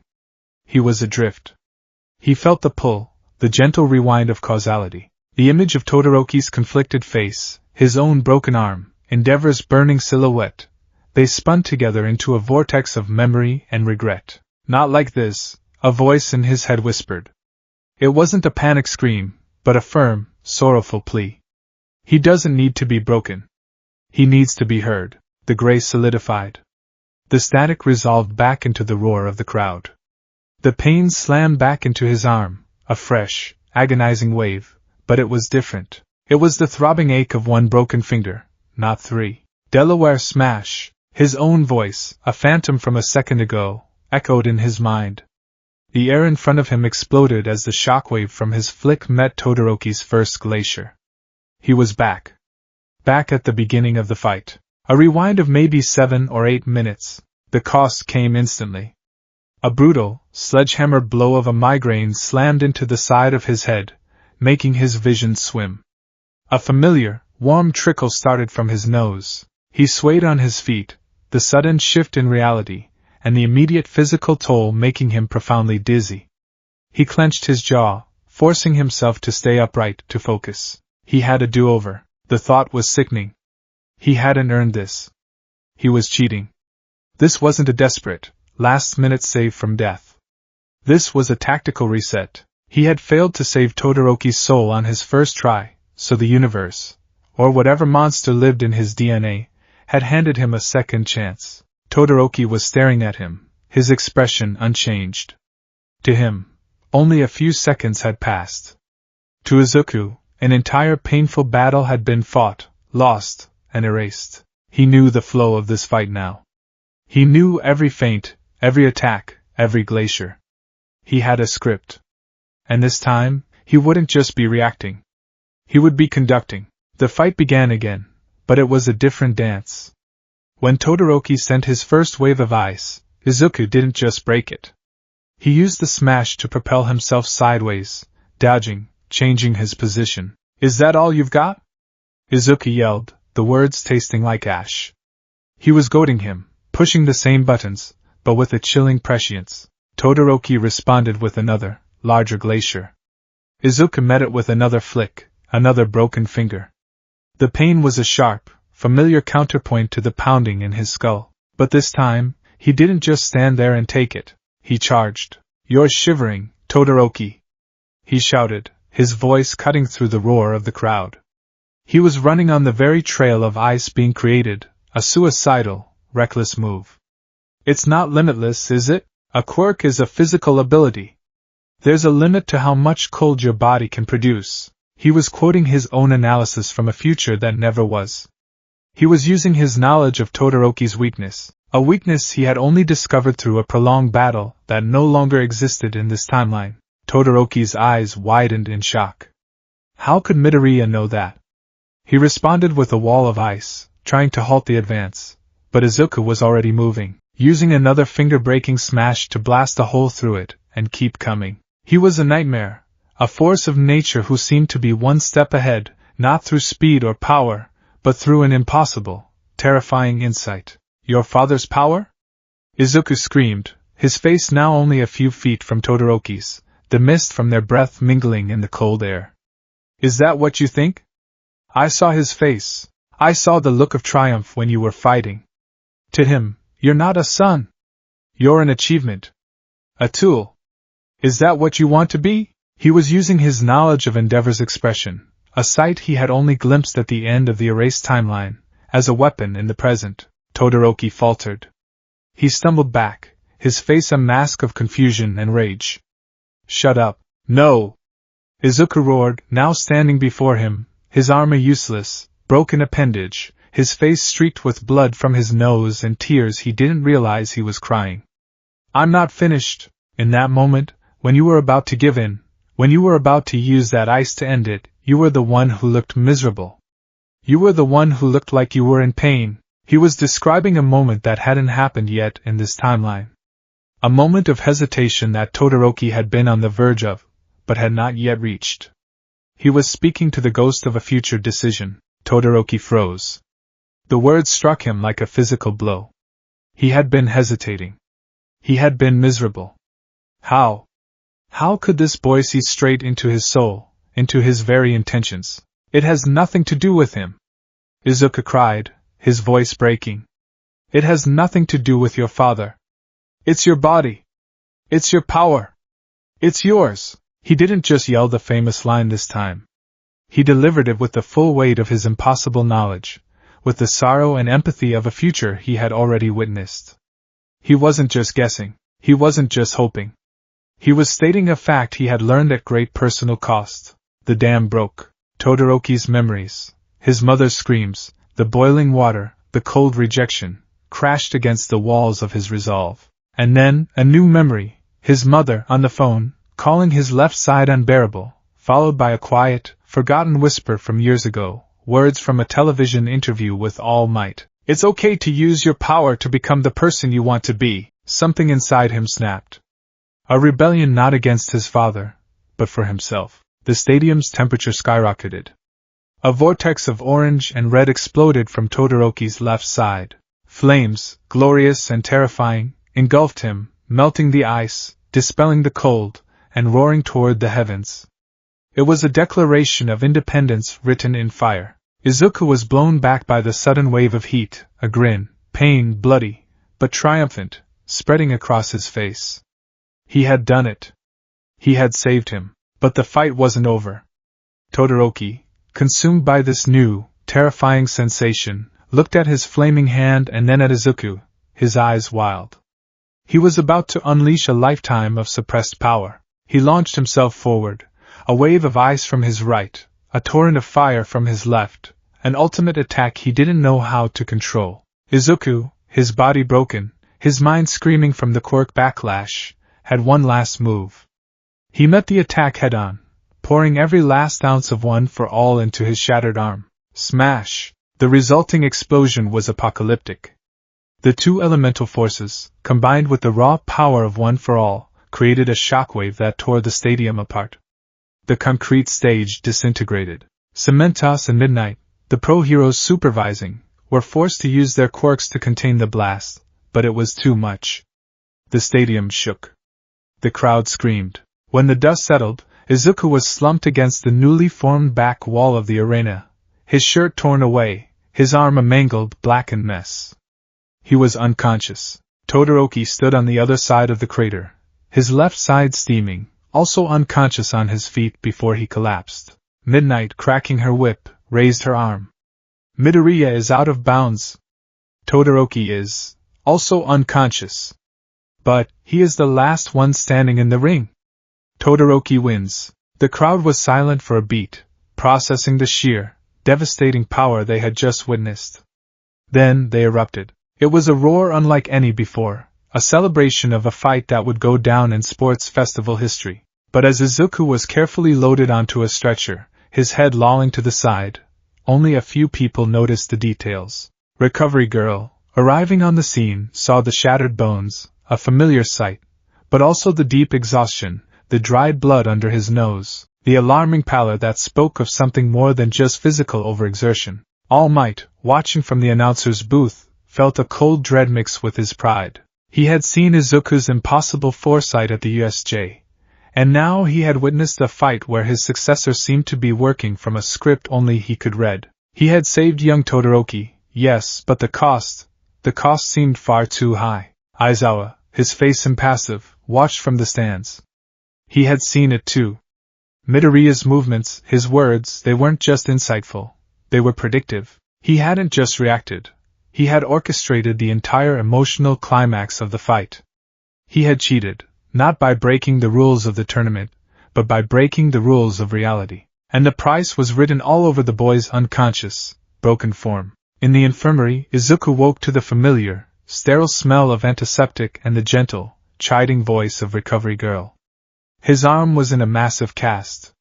A: He was adrift. He felt the pull, the gentle rewind of causality. The image of Todoroki's conflicted face, his own broken arm, Endeavor's burning silhouette, they spun together into a vortex of memory and regret. "Not like this," a voice in his head whispered. It wasn't a panic scream, but a firm, sorrowful plea. He doesn't need to be broken. He needs to be heard. The gray solidified. The static resolved back into the roar of the crowd. The pain slammed back into his arm, a fresh, agonizing wave. But it was different. It was the throbbing ache of one broken finger, not three. Delaware smash, his own voice, a phantom from a second ago, echoed in his mind. The air in front of him exploded as the shockwave from his flick met Todoroki's first glacier. He was back. Back at the beginning of the fight. A rewind of maybe 7 or 8 minutes. The cost came instantly. A brutal, sledgehammer blow of a migraine slammed into the side of his head, making his vision swim. A familiar, warm trickle started from his nose. He swayed on his feet, the sudden shift in reality, and the immediate physical toll making him profoundly dizzy. He clenched his jaw, forcing himself to stay upright, to focus. He had a do-over. The thought was sickening. He hadn't earned this. He was cheating. This wasn't a desperate, last-minute save from death. This was a tactical reset. He had failed to save Todoroki's soul on his first try, so the universe, or whatever monster lived in his DNA, had handed him a second chance. Todoroki was staring at him, his expression unchanged. To him, only a few seconds had passed. To Izuku, an entire painful battle had been fought, lost, and erased. He knew the flow of this fight now. He knew every feint, every attack, every glacier. He had a script. And this time, he wouldn't just be reacting. He would be conducting. The fight began again, but it was a different dance. When Todoroki sent his first wave of ice, Izuku didn't just break it. He used the smash to propel himself sideways, dodging, changing his position. "Is that all you've got?" Izuku yelled, the words tasting like ash. He was goading him, pushing the same buttons, but with a chilling prescience. Todoroki responded with another, larger glacier. Izuku met it with another flick, another broken finger. The pain was a sharp, familiar counterpoint to the pounding in his skull. But this time, he didn't just stand there and take it. He charged. "You're shivering, Todoroki!" he shouted, his voice cutting through the roar of the crowd. He was running on the very trail of ice being created, a suicidal, reckless move. It's not limitless, is it? A quirk is a physical ability. There's a limit to how much cold your body can produce. He was quoting his own analysis from a future that never was. He was using his knowledge of Todoroki's weakness, a weakness he had only discovered through a prolonged battle that no longer existed in this timeline. Todoroki's eyes widened in shock. How could Midoriya know that? He responded with a wall of ice, trying to halt the advance, but Izuku was already moving, using another finger-breaking smash to blast a hole through it, and keep coming. He was a nightmare, a force of nature who seemed to be one step ahead, not through speed or power, but through an impossible, terrifying insight. "Your father's power?" Izuku screamed, his face now only a few feet from Todoroki's, the mist from their breath mingling in the cold air. "Is that what you think?" "I saw his face. I saw the look of triumph when you were fighting. To him, you're not a son. You're an achievement. A tool. Is that what you want to be?" He was using his knowledge of Endeavor's expression, a sight he had only glimpsed at the end of the erased timeline, as a weapon in the present. Todoroki faltered. He stumbled back, his face a mask of confusion and rage. "Shut up. No!" Izuku roared, now standing before him, his arm a useless, broken appendage, his face streaked with blood from his nose and tears he didn't realize he was crying. "I'm not finished." In that moment, when you were about to give in, when you were about to use that ice to end it, you were the one who looked miserable. You were the one who looked like you were in pain. He was describing a moment that hadn't happened yet in this timeline. A moment of hesitation that Todoroki had been on the verge of, but had not yet reached. He was speaking to the ghost of a future decision. Todoroki froze. The words struck him like a physical blow. He had been hesitating. He had been miserable. How? How could this boy see straight into his soul, into his very intentions? "It has nothing to do with him," Izuku cried, his voice breaking. "It has nothing to do with your father. It's your body. It's your power. It's yours." He didn't just yell the famous line this time. He delivered it with the full weight of his impossible knowledge, with the sorrow and empathy of a future he had already witnessed. He wasn't just guessing. He wasn't just hoping. He was stating a fact he had learned at great personal cost. The dam broke. Todoroki's memories, his mother's screams, the boiling water, the cold rejection, crashed against the walls of his resolve. And then, a new memory, his mother, on the phone, calling his left side unbearable, followed by a quiet, forgotten whisper from years ago, words from a television interview with All Might. "It's okay to use your power to become the person you want to be." Something inside him snapped. A rebellion not against his father, but for himself. The stadium's temperature skyrocketed. A vortex of orange and red exploded from Todoroki's left side. Flames, glorious and terrifying, engulfed him, melting the ice, dispelling the cold, and roaring toward the heavens. It was a declaration of independence written in fire. Izuku was blown back by the sudden wave of heat, a grin, pain, bloody, but triumphant, spreading across his face. He had done it. He had saved him. But the fight wasn't over. Todoroki, consumed by this new, terrifying sensation, looked at his flaming hand and then at Izuku, his eyes wild. He was about to unleash a lifetime of suppressed power. He launched himself forward, a wave of ice from his right, a torrent of fire from his left, an ultimate attack he didn't know how to control. Izuku, his body broken, his mind screaming from the quirk backlash, had one last move. He met the attack head-on, pouring every last ounce of One for All into his shattered arm. Smash! The resulting explosion was apocalyptic. The two elemental forces, combined with the raw power of One for All, created a shockwave that tore the stadium apart. The concrete stage disintegrated. Cementos and Midnight, the pro-heroes supervising, were forced to use their quirks to contain the blast, but it was too much. The stadium shook. The crowd screamed. When the dust settled, Izuku was slumped against the newly formed back wall of the arena, his shirt torn away, his arm a mangled, blackened mess. He was unconscious. Todoroki stood on the other side of the crater, his left side steaming, also unconscious on his feet before he collapsed. Midnight, cracking her whip, raised her arm. Midoriya is out of bounds. Todoroki is also unconscious. But he is the last one standing in the ring. Todoroki wins. The crowd was silent for a beat, processing the sheer, devastating power they had just witnessed. Then they erupted. It was a roar unlike any before, a celebration of a fight that would go down in sports festival history. But as Izuku was carefully loaded onto a stretcher, his head lolling to the side, only a few people noticed the details. Recovery Girl, arriving on the scene, saw the shattered bones, a familiar sight, but also the deep exhaustion, the dried blood under his nose, the alarming pallor that spoke of something more than just physical overexertion. All Might, watching from the announcer's booth, felt a cold dread mix with his pride. He had seen Izuku's impossible foresight at the USJ, and now he had witnessed a fight where his successor seemed to be working from a script only he could read. He had saved young Todoroki, yes, but the cost seemed far too high. Aizawa, his face impassive, watched from the stands. He had seen it too. Midoriya's movements, his words, they weren't just insightful, they were predictive. He hadn't just reacted. He had orchestrated the entire emotional climax of the fight. He had cheated, not by breaking the rules of the tournament, but by breaking the rules of reality. And the price was written all over the boy's unconscious, broken form. In the infirmary, Izuku woke to the familiar, sterile smell of antiseptic and the gentle, chiding voice of Recovery Girl. His arm was in a massive cast.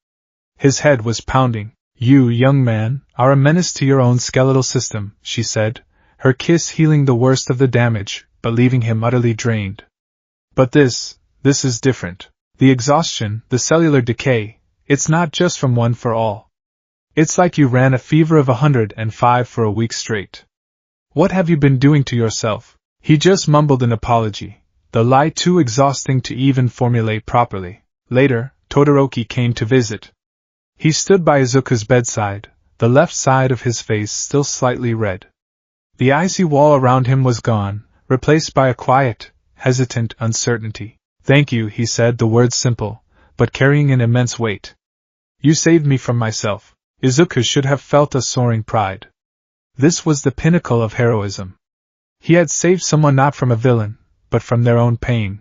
A: His head was pounding. "You, young man, are a menace to your own skeletal system," she said, her kiss healing the worst of the damage, but leaving him utterly drained. "But this is different. The exhaustion, the cellular decay, it's not just from one for all. It's like you ran a fever of 105 for a week straight. What have you been doing to yourself?" He just mumbled an apology, the lie too exhausting to even formulate properly. Later, Todoroki came to visit. He stood by Izuku's bedside, the left side of his face still slightly red. The icy wall around him was gone, replaced by a quiet, hesitant uncertainty. "Thank you," he said, the words simple, but carrying an immense weight. "You saved me from myself." Izuku should have felt a soaring pride. This was the pinnacle of heroism. He had saved someone not from a villain, but from their own pain.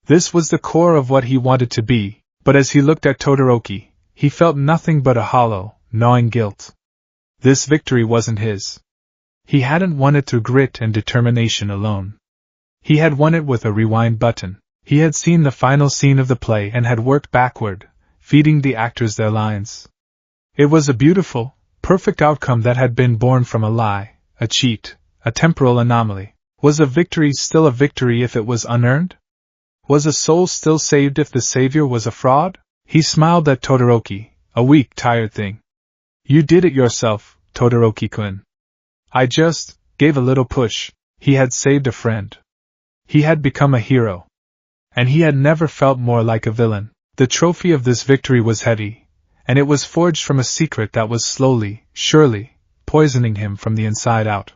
A: This was the core of what he wanted to be, but as he looked at Todoroki, he felt nothing but a hollow, gnawing guilt. This victory wasn't his. He hadn't won it through grit and determination alone. He had won it with a rewind button. He had seen the final scene of the play and had worked backward, feeding the actors their lines. It was a beautiful, perfect outcome that had been born from a lie, a cheat, a temporal anomaly. Was a victory still a victory if it was unearned? Was a soul still saved if the savior was a fraud? He smiled at Todoroki, a weak, tired thing. "You did it yourself, Todoroki-kun. I just gave a little push." He had saved a friend. He had become a hero. And he had never felt more like a villain. The trophy of this victory was heavy, and it was forged from a secret that was slowly, surely, poisoning him from the inside out.